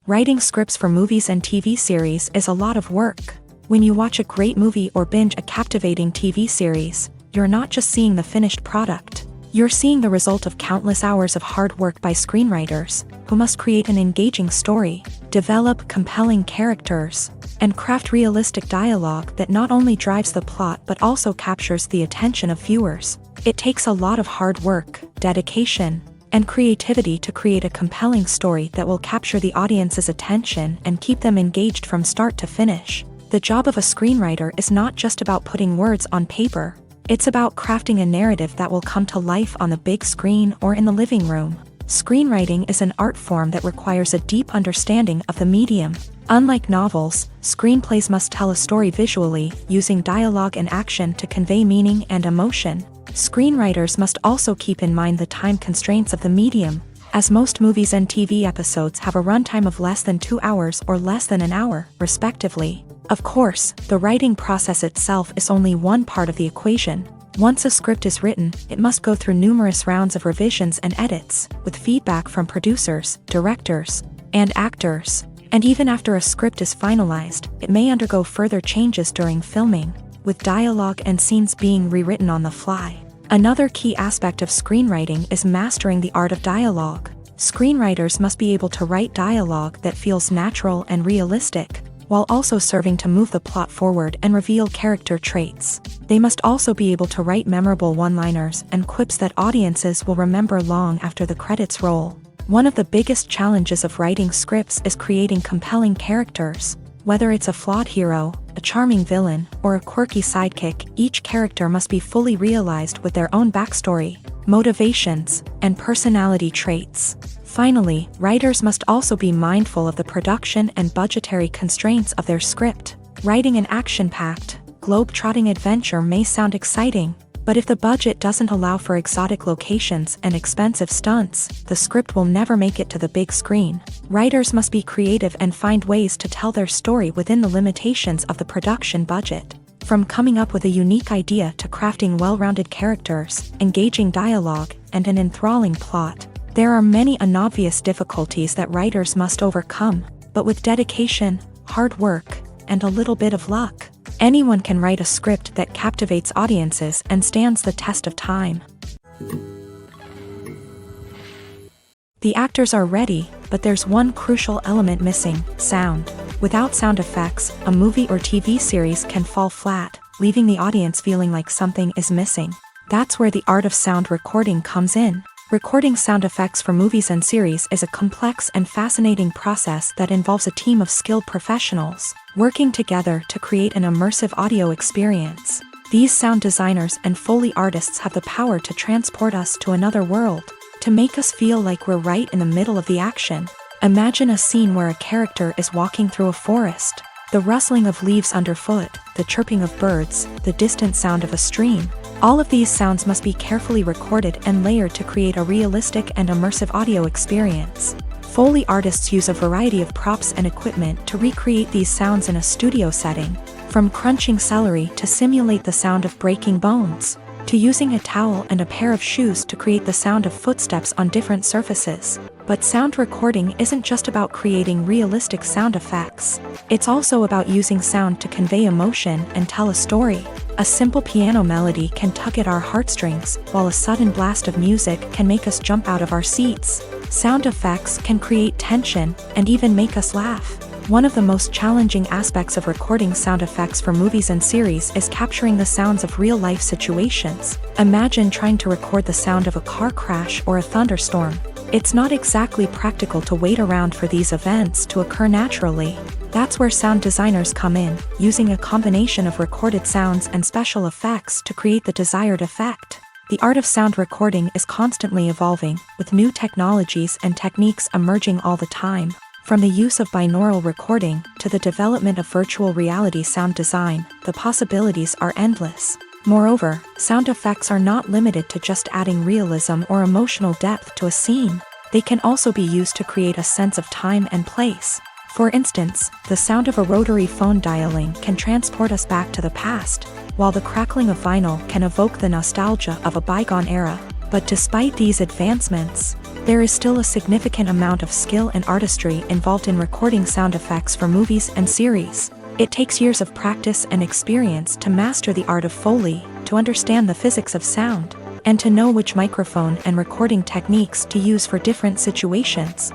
Writing scripts for movies and TV series is a lot of work. When you watch a great movie or binge a captivating TV series, you're not just seeing the finished product. You're seeing the result of countless hours of hard work by screenwriters, who must create an engaging story, develop compelling characters, and craft realistic dialogue that not only drives the plot but also captures the attention of viewers. It takes a lot of hard work, dedication, and creativity to create a compelling story that will capture the audience's attention and keep them engaged from start to finish. The job of a screenwriter is not just about putting words on paper. It's about crafting a narrative that will come to life on the big screen or in the living room. Screenwriting is an art form that requires a deep understanding of the medium. Unlike novels, screenplays must tell a story visually, using dialogue and action to convey meaning and emotion. Screenwriters must also keep in mind the time constraints of the medium, as most movies and TV episodes have a runtime of less than 2 hours or less than an hour, respectively. Of course, the writing process itself is only one part of the equation. Once a script is written, it must go through numerous rounds of revisions and edits, with feedback from producers, directors, and actors. And even after a script is finalized, it may undergo further changes during filming, with dialogue and scenes being rewritten on the fly. Another key aspect of screenwriting is mastering the art of dialogue. Screenwriters must be able to write dialogue that feels natural and realistic, while also serving to move the plot forward and reveal character traits. They must also be able to write memorable one-liners and quips that audiences will remember long after the credits roll. One of the biggest challenges of writing scripts is creating compelling characters. Whether it's a flawed hero, a charming villain, or a quirky sidekick, each character must be fully realized with their own backstory, motivations, and personality traits. Finally, writers must also be mindful of the production and budgetary constraints of their script. Writing an action-packed, globe-trotting adventure may sound exciting, but if the budget doesn't allow for exotic locations and expensive stunts, the script will never make it to the big screen. Writers must be creative and find ways to tell their story within the limitations of the production budget. From coming up with a unique idea to crafting well-rounded characters, engaging dialogue, and an enthralling plot, there are many unobvious difficulties that writers must overcome, but with dedication, hard work, and a little bit of luck, anyone can write a script that captivates audiences and stands the test of time. The actors are ready, but there's one crucial element missing: sound. Without sound effects, a movie or TV series can fall flat, leaving the audience feeling like something is missing. That's where the art of sound recording comes in. Recording sound effects for movies and series is a complex and fascinating process that involves a team of skilled professionals working together to create an immersive audio experience. These sound designers and Foley artists have the power to transport us to another world, to make us feel like we're right in the middle of the action. Imagine a scene where a character is walking through a forest. The rustling of leaves underfoot, the chirping of birds, the distant sound of a stream. All of these sounds must be carefully recorded and layered to create a realistic and immersive audio experience. Foley artists use a variety of props and equipment to recreate these sounds in a studio setting, from crunching celery to simulate the sound of breaking bones, to using a towel and a pair of shoes to create the sound of footsteps on different surfaces. But sound recording isn't just about creating realistic sound effects. It's also about using sound to convey emotion and tell a story. A simple piano melody can tug at our heartstrings, while a sudden blast of music can make us jump out of our seats. Sound effects can create tension and even make us laugh. One of the most challenging aspects of recording sound effects for movies and series is capturing the sounds of real-life situations. Imagine trying to record the sound of a car crash or a thunderstorm. It's not exactly practical to wait around for these events to occur naturally. That's where sound designers come in, using a combination of recorded sounds and special effects to create the desired effect. The art of sound recording is constantly evolving, with new technologies and techniques emerging all the time. From the use of binaural recording to the development of virtual reality sound design, the possibilities are endless. Moreover, sound effects are not limited to just adding realism or emotional depth to a scene. They can also be used to create a sense of time and place. For instance, the sound of a rotary phone dialing can transport us back to the past, while the crackling of vinyl can evoke the nostalgia of a bygone era. But despite these advancements, there is still a significant amount of skill and artistry involved in recording sound effects for movies and series. It takes years of practice and experience to master the art of Foley, to understand the physics of sound, and to know which microphone and recording techniques to use for different situations.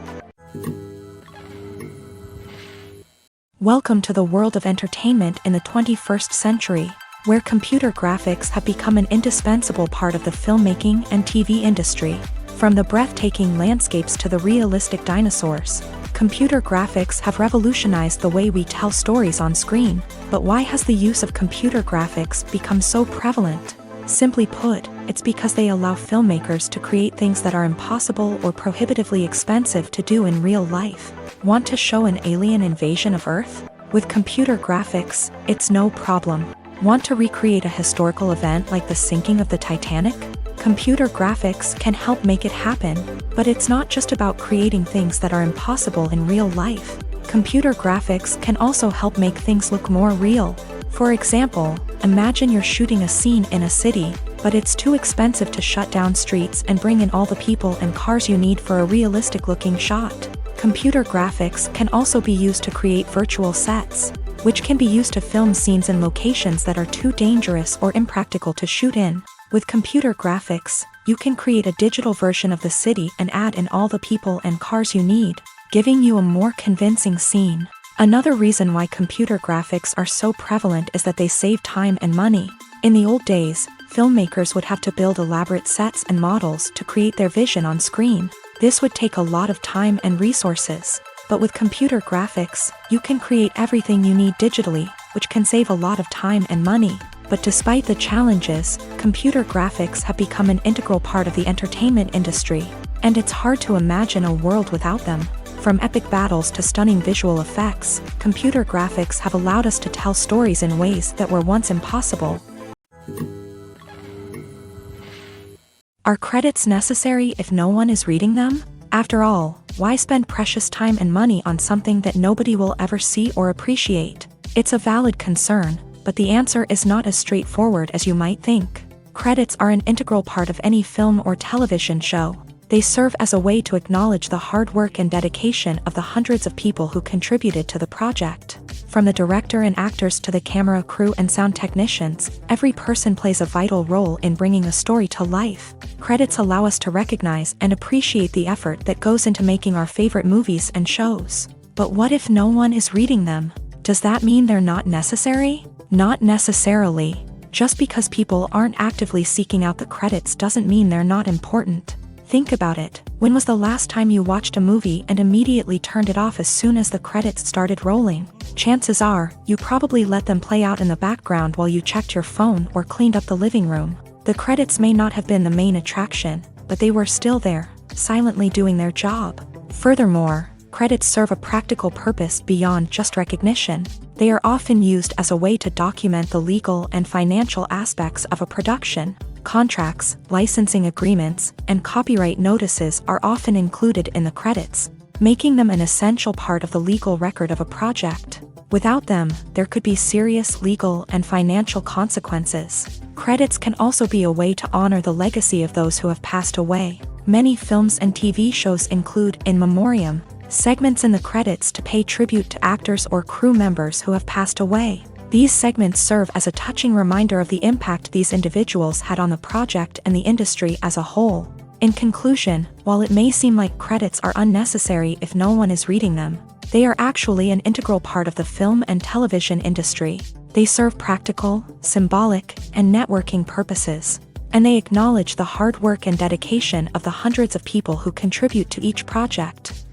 Welcome to the world of entertainment in the 21st century, where computer graphics have become an indispensable part of the filmmaking and TV industry. From the breathtaking landscapes to the realistic dinosaurs, computer graphics have revolutionized the way we tell stories on screen. But why has the use of computer graphics become so prevalent? Simply put, it's because they allow filmmakers to create things that are impossible or prohibitively expensive to do in real life. Want to show an alien invasion of Earth? With computer graphics, it's no problem. Want to recreate a historical event like the sinking of the Titanic? Computer graphics can help make it happen, but it's not just about creating things that are impossible in real life. Computer graphics can also help make things look more real. For example, imagine you're shooting a scene in a city, but it's too expensive to shut down streets and bring in all the people and cars you need for a realistic-looking shot. Computer graphics can also be used to create virtual sets, which can be used to film scenes in locations that are too dangerous or impractical to shoot in. With computer graphics, you can create a digital version of the city and add in all the people and cars you need, giving you a more convincing scene. Another reason why computer graphics are so prevalent is that they save time and money. In the old days, filmmakers would have to build elaborate sets and models to create their vision on screen. This would take a lot of time and resources. But with computer graphics, you can create everything you need digitally, which can save a lot of time and money. But despite the challenges, computer graphics have become an integral part of the entertainment industry, and it's hard to imagine a world without them. From epic battles to stunning visual effects, computer graphics have allowed us to tell stories in ways that were once impossible. Are credits necessary if no one is reading them? After all, why spend precious time and money on something that nobody will ever see or appreciate? It's a valid concern, But the answer is not as straightforward as you might think. Credits are an integral part of any film or television show. They serve as a way to acknowledge the hard work and dedication of the hundreds of people who contributed to the project. From the director and actors to the camera crew and sound technicians, every person plays a vital role in bringing a story to life. Credits allow us to recognize and appreciate the effort that goes into making our favorite movies and shows. But what if no one is reading them? Does that mean they're not necessary? Not necessarily. Just because people aren't actively seeking out the credits doesn't mean they're not important. Think about it. When was the last time you watched a movie and immediately turned it off as soon as the credits started rolling? Chances are, you probably let them play out in the background while you checked your phone or cleaned up the living room. The credits may not have been the main attraction, but they were still there, silently doing their job. Furthermore, credits serve a practical purpose beyond just recognition. They are often used as a way to document the legal and financial aspects of a production. Contracts, licensing agreements, and copyright notices are often included in the credits, making them an essential part of the legal record of a project. Without them, there could be serious legal and financial consequences. Credits can also be a way to honor the legacy of those who have passed away. Many films and TV shows include in memoriam segments in the credits to pay tribute to actors or crew members who have passed away. These segments serve as a touching reminder of the impact these individuals had on the project and the industry as a whole. In conclusion, while it may seem like credits are unnecessary if no one is reading them, they are actually an integral part of the film and television industry. They serve practical, symbolic, and networking purposes, and they acknowledge the hard work and dedication of the hundreds of people who contribute to each project.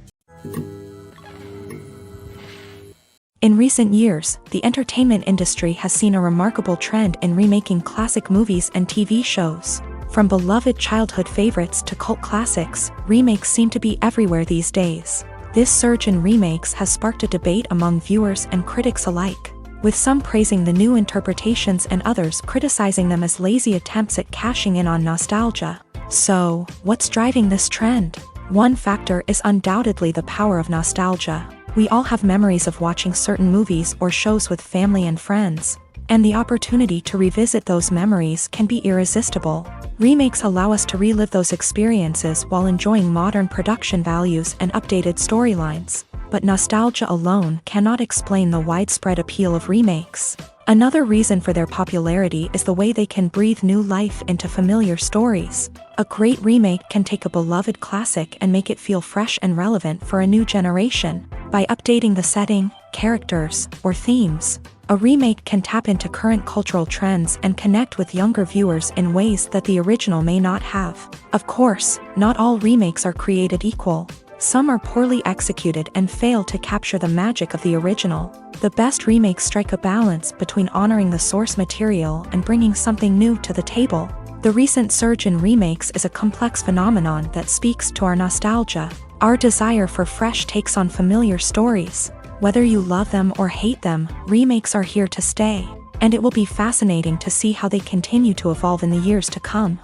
In recent years, the entertainment industry has seen a remarkable trend in remaking classic movies and TV shows. From beloved childhood favorites to cult classics, remakes seem to be everywhere these days. This surge in remakes has sparked a debate among viewers and critics alike, with some praising the new interpretations and others criticizing them as lazy attempts at cashing in on nostalgia. So, what's driving this trend? One factor is undoubtedly the power of nostalgia. We all have memories of watching certain movies or shows with family and friends, and the opportunity to revisit those memories can be irresistible. Remakes allow us to relive those experiences while enjoying modern production values and updated storylines. But nostalgia alone cannot explain the widespread appeal of remakes. Another reason for their popularity is the way they can breathe new life into familiar stories. A great remake can take a beloved classic and make it feel fresh and relevant for a new generation. By updating the setting, characters, or themes, a remake can tap into current cultural trends and connect with younger viewers in ways that the original may not have. Of course, not all remakes are created equal. Some are poorly executed and fail to capture the magic of the original. The best remakes strike a balance between honoring the source material and bringing something new to the table. The recent surge in remakes is a complex phenomenon that speaks to our nostalgia, our desire for fresh takes on familiar stories. Whether you love them or hate them, remakes are here to stay, and it will be fascinating to see how they continue to evolve in the years to come.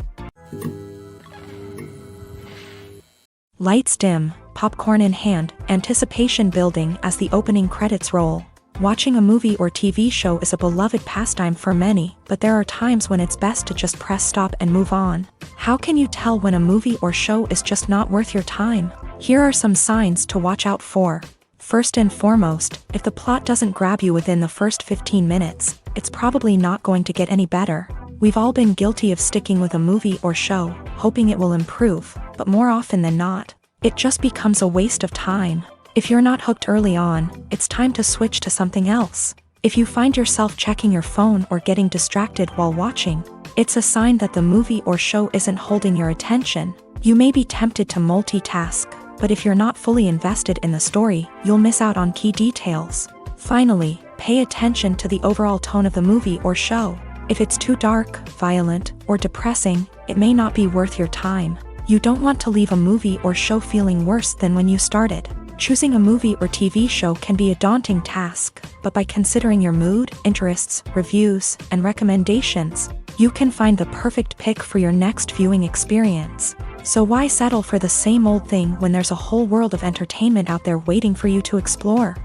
Lights dim, popcorn in hand, anticipation building as the opening credits roll. Watching a movie or TV show is a beloved pastime for many, but there are times when it's best to just press stop and move on. How can you tell when a movie or show is just not worth your time? Here are some signs to watch out for. First and foremost, if the plot doesn't grab you within the first 15 minutes, it's probably not going to get any better. We've all been guilty of sticking with a movie or show, hoping it will improve, but more often than not, it just becomes a waste of time. If you're not hooked early on, it's time to switch to something else. If you find yourself checking your phone or getting distracted while watching, it's a sign that the movie or show isn't holding your attention. You may be tempted to multitask, but if you're not fully invested in the story, you'll miss out on key details. Finally, pay attention to the overall tone of the movie or show. If it's too dark, violent, or depressing, it may not be worth your time. You don't want to leave a movie or show feeling worse than when you started. Choosing a movie or TV show can be a daunting task, but by considering your mood, interests, reviews, and recommendations, you can find the perfect pick for your next viewing experience. So why settle for the same old thing when there's a whole world of entertainment out there waiting for you to explore?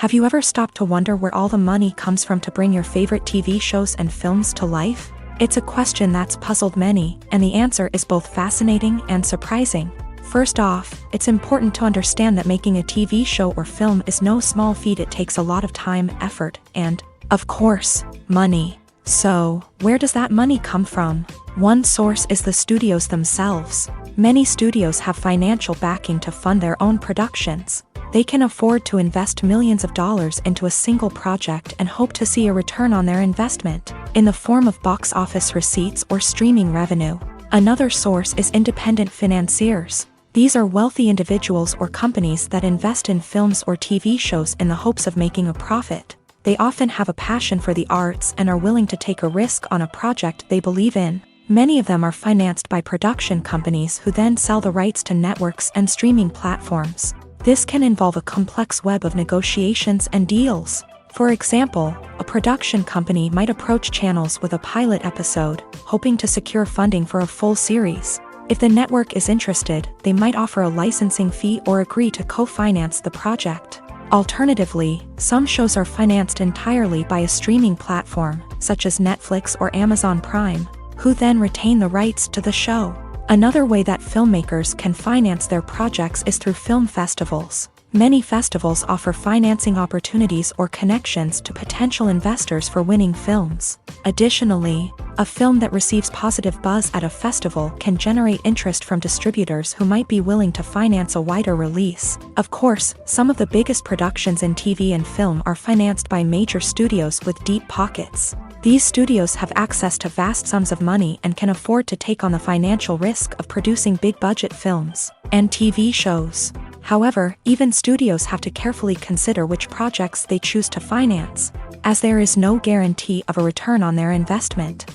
Have you ever stopped to wonder where all the money comes from to bring your favorite TV shows and films to life? It's a question that's puzzled many, and the answer is both fascinating and surprising. First off, it's important to understand that making a TV show or film is no small feat. It takes a lot of time, effort, and, of course, money. So, where does that money come from? One source is the studios themselves. Many studios have financial backing to fund their own productions. They can afford to invest millions of dollars into a single project and hope to see a return on their investment, in the form of box office receipts or streaming revenue. Another source is independent financiers. These are wealthy individuals or companies that invest in films or TV shows in the hopes of making a profit. They often have a passion for the arts and are willing to take a risk on a project they believe in. Many of them are financed by production companies who then sell the rights to networks and streaming platforms. This can involve a complex web of negotiations and deals. For example, a production company might approach channels with a pilot episode, hoping to secure funding for a full series. If the network is interested, they might offer a licensing fee or agree to co-finance the project. Alternatively, some shows are financed entirely by a streaming platform, such as Netflix or Amazon Prime, who then retain the rights to the show. Another way that filmmakers can finance their projects is through film festivals. Many festivals offer financing opportunities or connections to potential investors for winning films. Additionally, a film that receives positive buzz at a festival can generate interest from distributors who might be willing to finance a wider release. Of course, some of the biggest productions in TV and film are financed by major studios with deep pockets. These studios have access to vast sums of money and can afford to take on the financial risk of producing big-budget films and TV shows. However, even studios have to carefully consider which projects they choose to finance, as there is no guarantee of a return on their investment.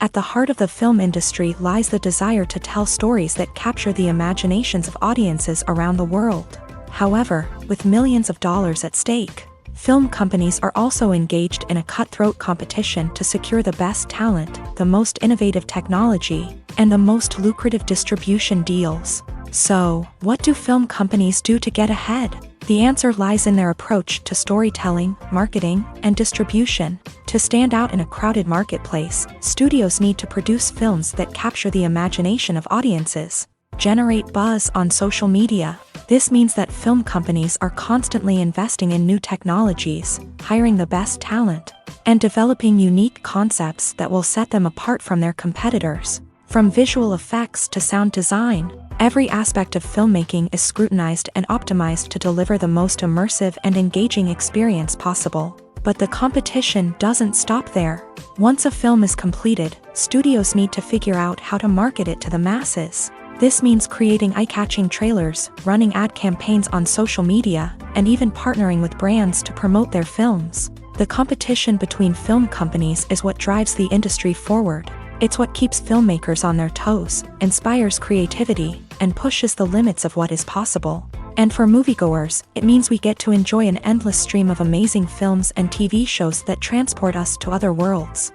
At the heart of the film industry lies the desire to tell stories that capture the imaginations of audiences around the world. However, with millions of dollars at stake, film companies are also engaged in a cutthroat competition to secure the best talent, the most innovative technology, and the most lucrative distribution deals. So, what do film companies do to get ahead? The answer lies in their approach to storytelling, marketing, and distribution. To stand out in a crowded marketplace, studios need to produce films that capture the imagination of audiences, generate buzz on social media. This means that film companies are constantly investing in new technologies, hiring the best talent, and developing unique concepts that will set them apart from their competitors. From visual effects to sound design, every aspect of filmmaking is scrutinized and optimized to deliver the most immersive and engaging experience possible. But the competition doesn't stop there. Once a film is completed, studios need to figure out how to market it to the masses. This means creating eye-catching trailers, running ad campaigns on social media, and even partnering with brands to promote their films. The competition between film companies is what drives the industry forward. It's what keeps filmmakers on their toes, inspires creativity, and pushes the limits of what is possible. And for moviegoers, it means we get to enjoy an endless stream of amazing films and TV shows that transport us to other worlds.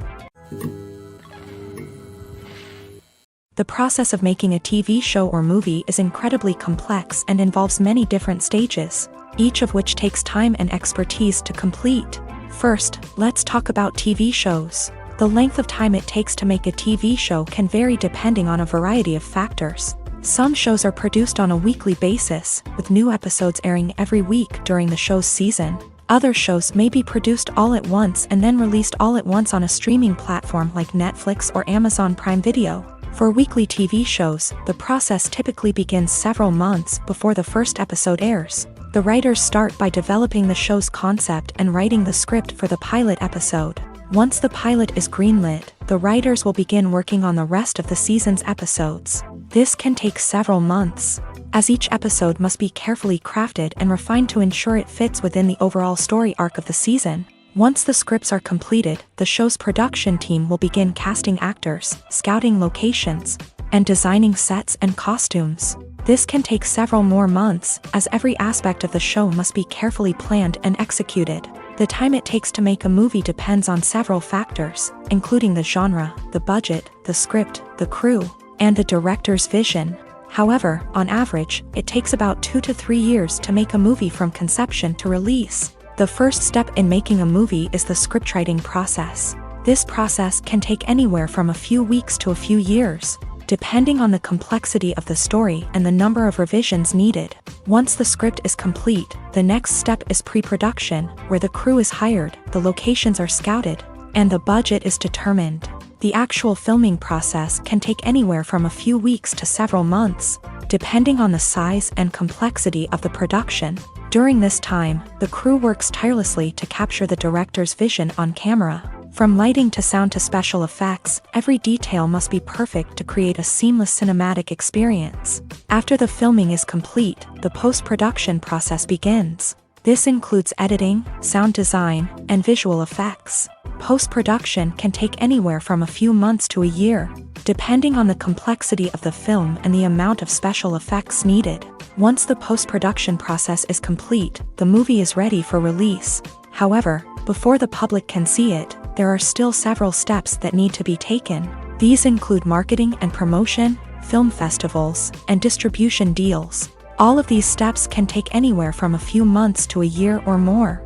The process of making a TV show or movie is incredibly complex and involves many different stages, each of which takes time and expertise to complete. First, let's talk about TV shows. The length of time it takes to make a TV show can vary depending on a variety of factors. Some shows are produced on a weekly basis, with new episodes airing every week during the show's season. Other shows may be produced all at once and then released all at once on a streaming platform like Netflix or Amazon Prime Video. For weekly TV shows, the process typically begins several months before the first episode airs. The writers start by developing the show's concept and writing the script for the pilot episode. Once the pilot is greenlit, the writers will begin working on the rest of the season's episodes. This can take several months, as each episode must be carefully crafted and refined to ensure it fits within the overall story arc of the season. Once the scripts are completed, the show's production team will begin casting actors, scouting locations, and designing sets and costumes. This can take several more months, as every aspect of the show must be carefully planned and executed. The time it takes to make a movie depends on several factors, including the genre, the budget, the script, the crew, and the director's vision. However, on average, it takes about 2 to 3 years to make a movie from conception to release. The first step in making a movie is the scriptwriting process. This process can take anywhere from a few weeks to a few years, depending on the complexity of the story and the number of revisions needed. Once the script is complete, the next step is pre-production, where the crew is hired, the locations are scouted, and the budget is determined. The actual filming process can take anywhere from a few weeks to several months, depending on the size and complexity of the production. During this time, the crew works tirelessly to capture the director's vision on camera. From lighting to sound to special effects, every detail must be perfect to create a seamless cinematic experience. After the filming is complete, the post-production process begins. This includes editing, sound design, and visual effects. Post-production can take anywhere from a few months to a year, depending on the complexity of the film and the amount of special effects needed. Once the post-production process is complete, the movie is ready for release. However, before the public can see it, there are still several steps that need to be taken. These include marketing and promotion, film festivals, and distribution deals. All of these steps can take anywhere from a few months to a year or more.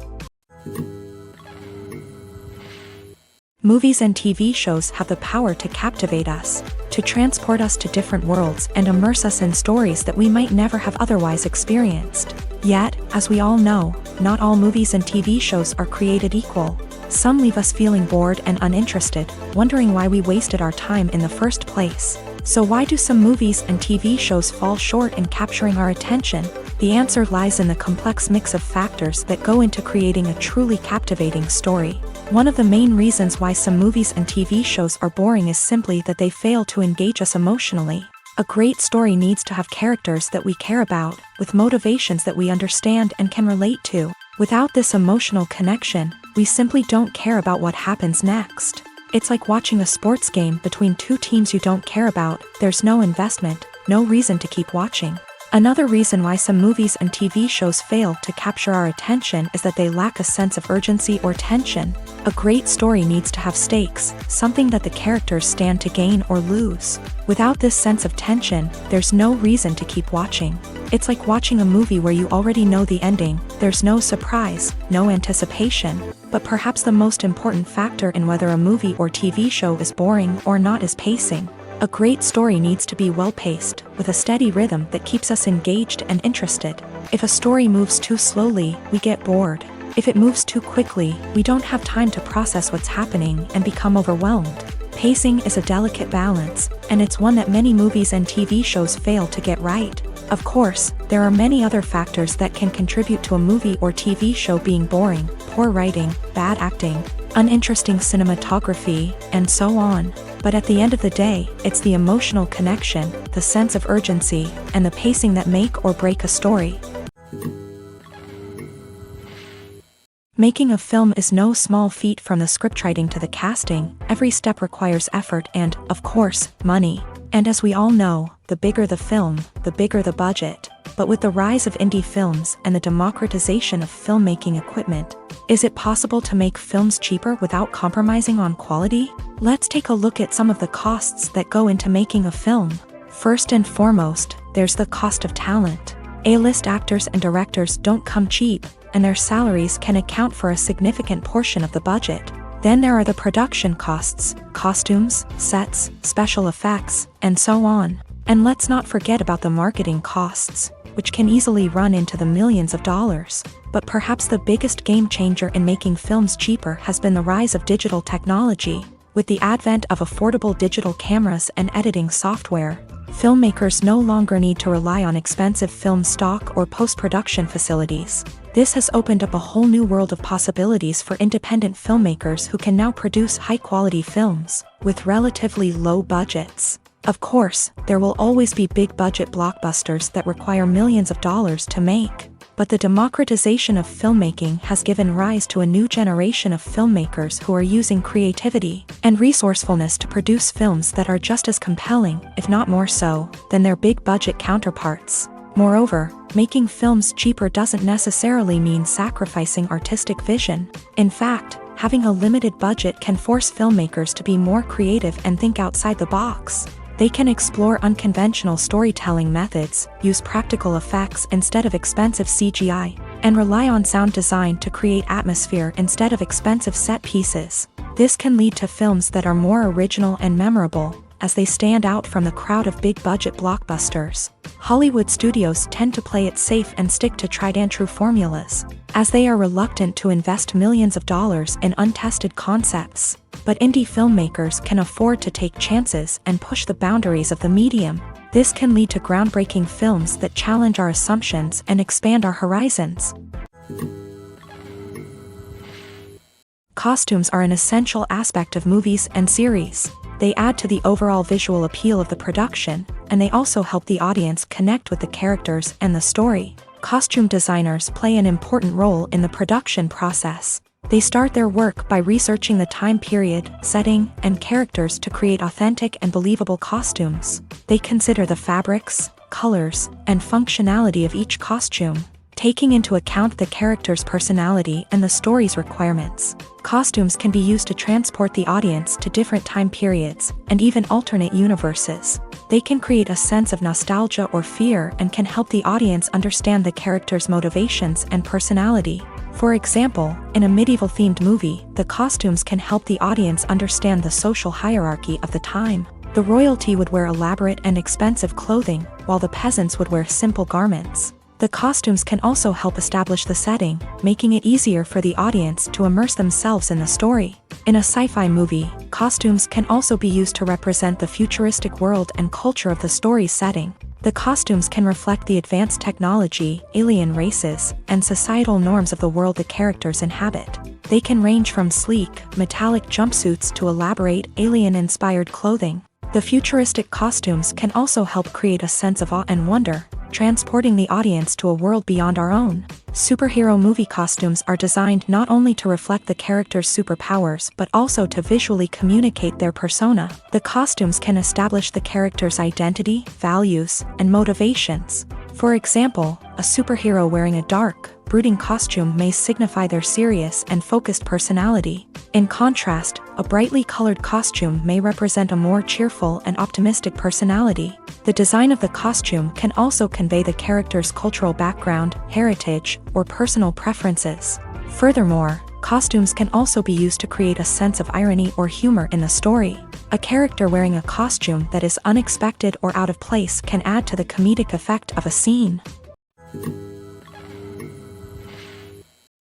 Movies and TV shows have the power to captivate us, to transport us to different worlds and immerse us in stories that we might never have otherwise experienced. Yet, as we all know, not all movies and TV shows are created equal. Some leave us feeling bored and uninterested, wondering why we wasted our time in the first place. So why do some movies and TV shows fall short in capturing our attention? The answer lies in the complex mix of factors that go into creating a truly captivating story. One of the main reasons why some movies and TV shows are boring is simply that they fail to engage us emotionally. A great story needs to have characters that we care about, with motivations that we understand and can relate to. Without this emotional connection, we simply don't care about what happens next. It's like watching a sports game between two teams you don't care about. There's no investment, no reason to keep watching. Another reason why some movies and TV shows fail to capture our attention is that they lack a sense of urgency or tension. A great story needs to have stakes, something that the characters stand to gain or lose. Without this sense of tension, there's no reason to keep watching. It's like watching a movie where you already know the ending. There's no surprise, no anticipation. But perhaps the most important factor in whether a movie or TV show is boring or not is pacing. A great story needs to be well-paced, with a steady rhythm that keeps us engaged and interested. If a story moves too slowly, we get bored. If it moves too quickly, we don't have time to process what's happening and become overwhelmed. Pacing is a delicate balance, and it's one that many movies and TV shows fail to get right. Of course, there are many other factors that can contribute to a movie or TV show being boring: poor writing, bad acting, uninteresting cinematography, and so on. But at the end of the day, it's the emotional connection, the sense of urgency, and the pacing that make or break a story. Making a film is no small feat. From the scriptwriting to the casting, every step requires effort and, of course, money. And as we all know, the bigger the film, the bigger the budget. But with the rise of indie films and the democratization of filmmaking equipment, is it possible to make films cheaper without compromising on quality? Let's take a look at some of the costs that go into making a film. First and foremost, there's the cost of talent. A-list actors and directors don't come cheap, and their salaries can account for a significant portion of the budget. Then there are the production costs, costumes, sets, special effects, and so on. And let's not forget about the marketing costs, which can easily run into the millions of dollars. But perhaps the biggest game changer in making films cheaper has been the rise of digital technology. With the advent of affordable digital cameras and editing software, filmmakers no longer need to rely on expensive film stock or post-production facilities. This has opened up a whole new world of possibilities for independent filmmakers who can now produce high-quality films with relatively low budgets. Of course, there will always be big-budget blockbusters that require millions of dollars to make. But the democratization of filmmaking has given rise to a new generation of filmmakers who are using creativity and resourcefulness to produce films that are just as compelling, if not more so, than their big-budget counterparts. Moreover, making films cheaper doesn't necessarily mean sacrificing artistic vision. In fact, having a limited budget can force filmmakers to be more creative and think outside the box. They can explore unconventional storytelling methods, use practical effects instead of expensive CGI, and rely on sound design to create atmosphere instead of expensive set pieces. This can lead to films that are more original and memorable, as they stand out from the crowd of big-budget blockbusters. Hollywood studios tend to play it safe and stick to tried-and-true formulas, as they are reluctant to invest millions of dollars in untested concepts. But indie filmmakers can afford to take chances and push the boundaries of the medium. This can lead to groundbreaking films that challenge our assumptions and expand our horizons. Costumes are an essential aspect of movies and series. They add to the overall visual appeal of the production, and they also help the audience connect with the characters and the story. Costume designers play an important role in the production process. They start their work by researching the time period, setting, and characters to create authentic and believable costumes. They consider the fabrics, colors, and functionality of each costume, taking into account the character's personality and the story's requirements. Costumes can be used to transport the audience to different time periods, and even alternate universes. They can create a sense of nostalgia or fear and can help the audience understand the character's motivations and personality. For example, in a medieval-themed movie, the costumes can help the audience understand the social hierarchy of the time. The royalty would wear elaborate and expensive clothing, while the peasants would wear simple garments. The costumes can also help establish the setting, making it easier for the audience to immerse themselves in the story. In a sci-fi movie, costumes can also be used to represent the futuristic world and culture of the story's setting. The costumes can reflect the advanced technology, alien races, and societal norms of the world the characters inhabit. They can range from sleek, metallic jumpsuits to elaborate, alien-inspired clothing. The futuristic costumes can also help create a sense of awe and wonder, transporting the audience to a world beyond our own. Superhero movie costumes are designed not only to reflect the character's superpowers but also to visually communicate their persona. The costumes can establish the character's identity, values, and motivations. For example, a superhero wearing a dark, brooding costume may signify their serious and focused personality. In contrast, a brightly colored costume may represent a more cheerful and optimistic personality. The design of the costume can also convey the character's cultural background, heritage, or personal preferences. Furthermore, costumes can also be used to create a sense of irony or humor in the story. A character wearing a costume that is unexpected or out of place can add to the comedic effect of a scene.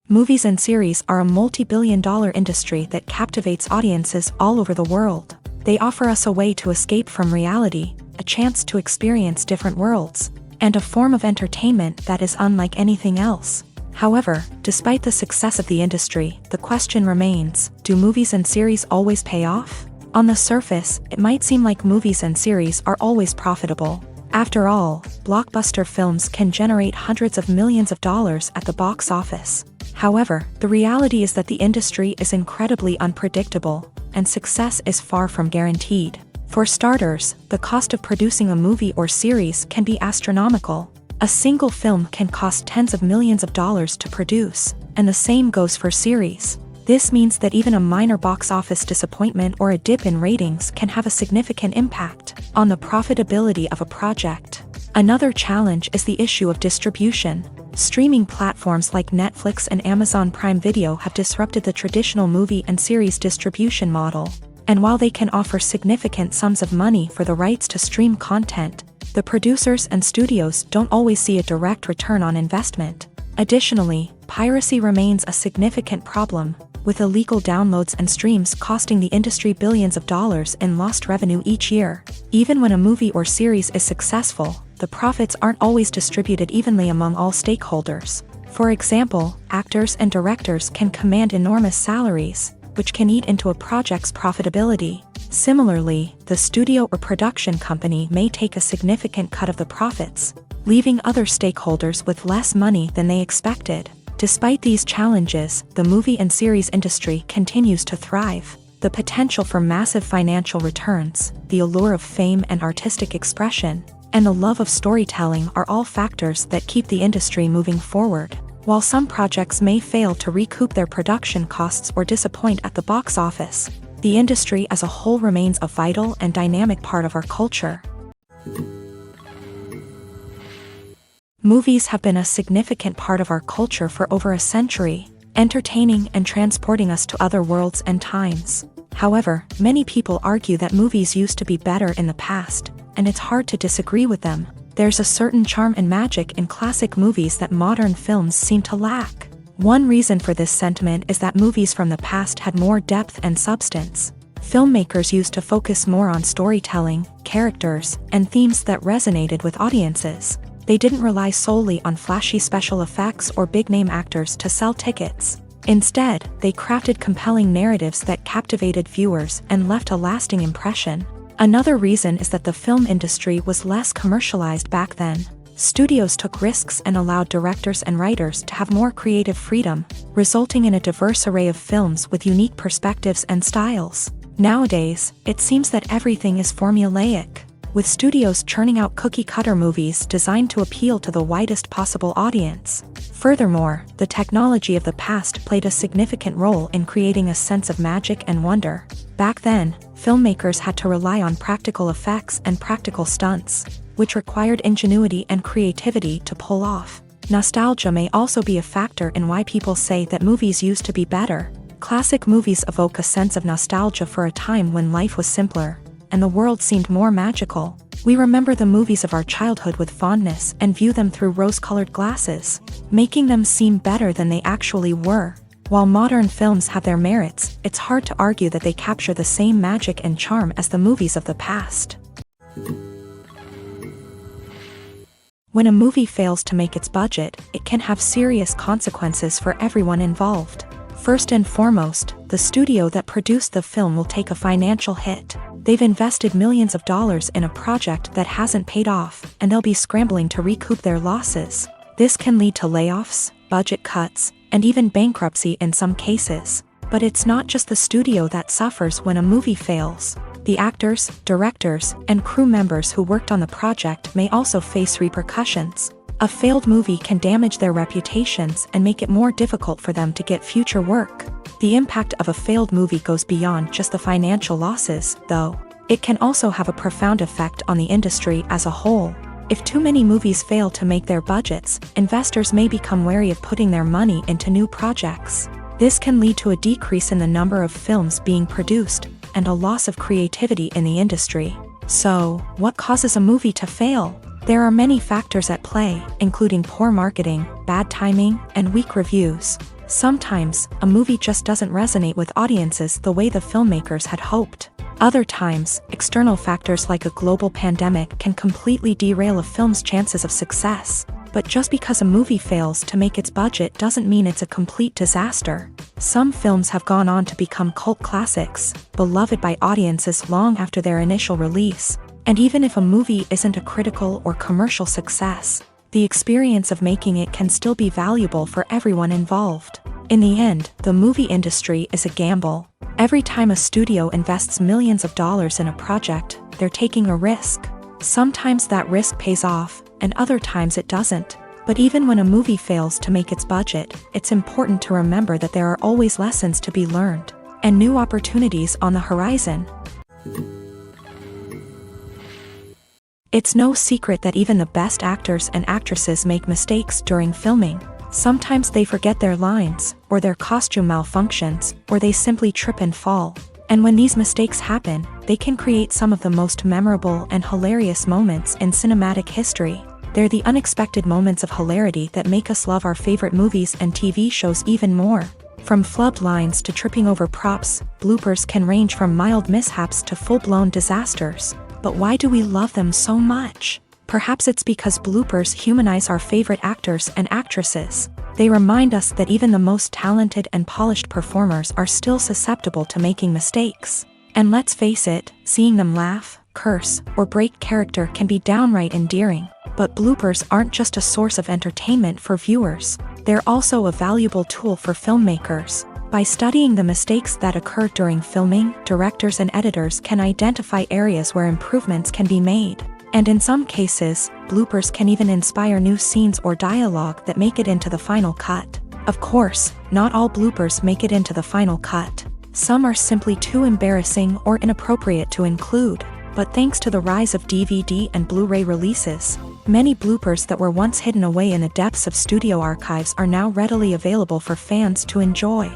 Movies and series are a multi-billion-dollar industry that captivates audiences all over the world. They offer us a way to escape from reality, a chance to experience different worlds, and a form of entertainment that is unlike anything else. However, despite the success of the industry, the question remains, do movies and series always pay off? On the surface, it might seem like movies and series are always profitable. After all, blockbuster films can generate hundreds of millions of dollars at the box office. However, the reality is that the industry is incredibly unpredictable, and success is far from guaranteed. For starters, the cost of producing a movie or series can be astronomical. A single film can cost tens of millions of dollars to produce, and the same goes for series. This means that even a minor box office disappointment or a dip in ratings can have a significant impact on the profitability of a project. Another challenge is the issue of distribution. Streaming platforms like Netflix and Amazon Prime Video have disrupted the traditional movie and series distribution model. And while they can offer significant sums of money for the rights to stream content, the producers and studios don't always see a direct return on investment. Additionally, piracy remains a significant problem, with illegal downloads and streams costing the industry billions of dollars in lost revenue each year. Even when a movie or series is successful, the profits aren't always distributed evenly among all stakeholders. For example, actors and directors can command enormous salaries, which can eat into a project's profitability. Similarly, the studio or production company may take a significant cut of the profits, leaving other stakeholders with less money than they expected. Despite these challenges, the movie and series industry continues to thrive. The potential for massive financial returns, the allure of fame and artistic expression, and the love of storytelling are all factors that keep the industry moving forward. While some projects may fail to recoup their production costs or disappoint at the box office, the industry as a whole remains a vital and dynamic part of our culture. Movies have been a significant part of our culture for over a century, entertaining and transporting us to other worlds and times. However, many people argue that movies used to be better in the past, and it's hard to disagree with them. There's a certain charm and magic in classic movies that modern films seem to lack. One reason for this sentiment is that movies from the past had more depth and substance. Filmmakers used to focus more on storytelling, characters, and themes that resonated with audiences. They didn't rely solely on flashy special effects or big-name actors to sell tickets. Instead, they crafted compelling narratives that captivated viewers and left a lasting impression. Another reason is that the film industry was less commercialized back then. Studios took risks and allowed directors and writers to have more creative freedom, resulting in a diverse array of films with unique perspectives and styles. Nowadays, it seems that everything is formulaic, with studios churning out cookie-cutter movies designed to appeal to the widest possible audience. Furthermore, the technology of the past played a significant role in creating a sense of magic and wonder. Back then, filmmakers had to rely on practical effects and practical stunts, which required ingenuity and creativity to pull off. Nostalgia may also be a factor in why people say that movies used to be better. Classic movies evoke a sense of nostalgia for a time when life was simpler, and the world seemed more magical. We remember the movies of our childhood with fondness and view them through rose-colored glasses, making them seem better than they actually were. While modern films have their merits, it's hard to argue that they capture the same magic and charm as the movies of the past. When a movie fails to make its budget, it can have serious consequences for everyone involved. First and foremost, the studio that produced the film will take a financial hit. They've invested millions of dollars in a project that hasn't paid off, and they'll be scrambling to recoup their losses. This can lead to layoffs, budget cuts, and even bankruptcy in some cases. But it's not just the studio that suffers when a movie fails. The actors, directors, and crew members who worked on the project may also face repercussions. A failed movie can damage their reputations and make it more difficult for them to get future work. The impact of a failed movie goes beyond just the financial losses, though. It can also have a profound effect on the industry as a whole. If too many movies fail to make their budgets, investors may become wary of putting their money into new projects. This can lead to a decrease in the number of films being produced, and a loss of creativity in the industry. So, what causes a movie to fail? There are many factors at play, including poor marketing, bad timing, and weak reviews. Sometimes, a movie just doesn't resonate with audiences the way the filmmakers had hoped. Other times, external factors like a global pandemic can completely derail a film's chances of success. But just because a movie fails to make its budget doesn't mean it's a complete disaster. Some films have gone on to become cult classics, beloved by audiences long after their initial release. And even if a movie isn't a critical or commercial success, the experience of making it can still be valuable for everyone involved. In the end, the movie industry is a gamble. Every time a studio invests millions of dollars in a project, they're taking a risk. Sometimes that risk pays off, and other times it doesn't. But even when a movie fails to make its budget, it's important to remember that there are always lessons to be learned, and new opportunities on the horizon. It's no secret that even the best actors and actresses make mistakes during filming. Sometimes they forget their lines, or their costume malfunctions, or they simply trip and fall. And when these mistakes happen, they can create some of the most memorable and hilarious moments in cinematic history. They're the unexpected moments of hilarity that make us love our favorite movies and TV shows even more. From flubbed lines to tripping over props, bloopers can range from mild mishaps to full-blown disasters. But why do we love them so much? Perhaps it's because bloopers humanize our favorite actors and actresses. They remind us that even the most talented and polished performers are still susceptible to making mistakes. And let's face it, seeing them laugh, curse, or break character can be downright endearing. But bloopers aren't just a source of entertainment for viewers. They're also a valuable tool for filmmakers. By studying the mistakes that occur during filming, directors and editors can identify areas where improvements can be made. And in some cases, bloopers can even inspire new scenes or dialogue that make it into the final cut. Of course, not all bloopers make it into the final cut. Some are simply too embarrassing or inappropriate to include. But thanks to the rise of DVD and Blu-ray releases, many bloopers that were once hidden away in the depths of studio archives are now readily available for fans to enjoy.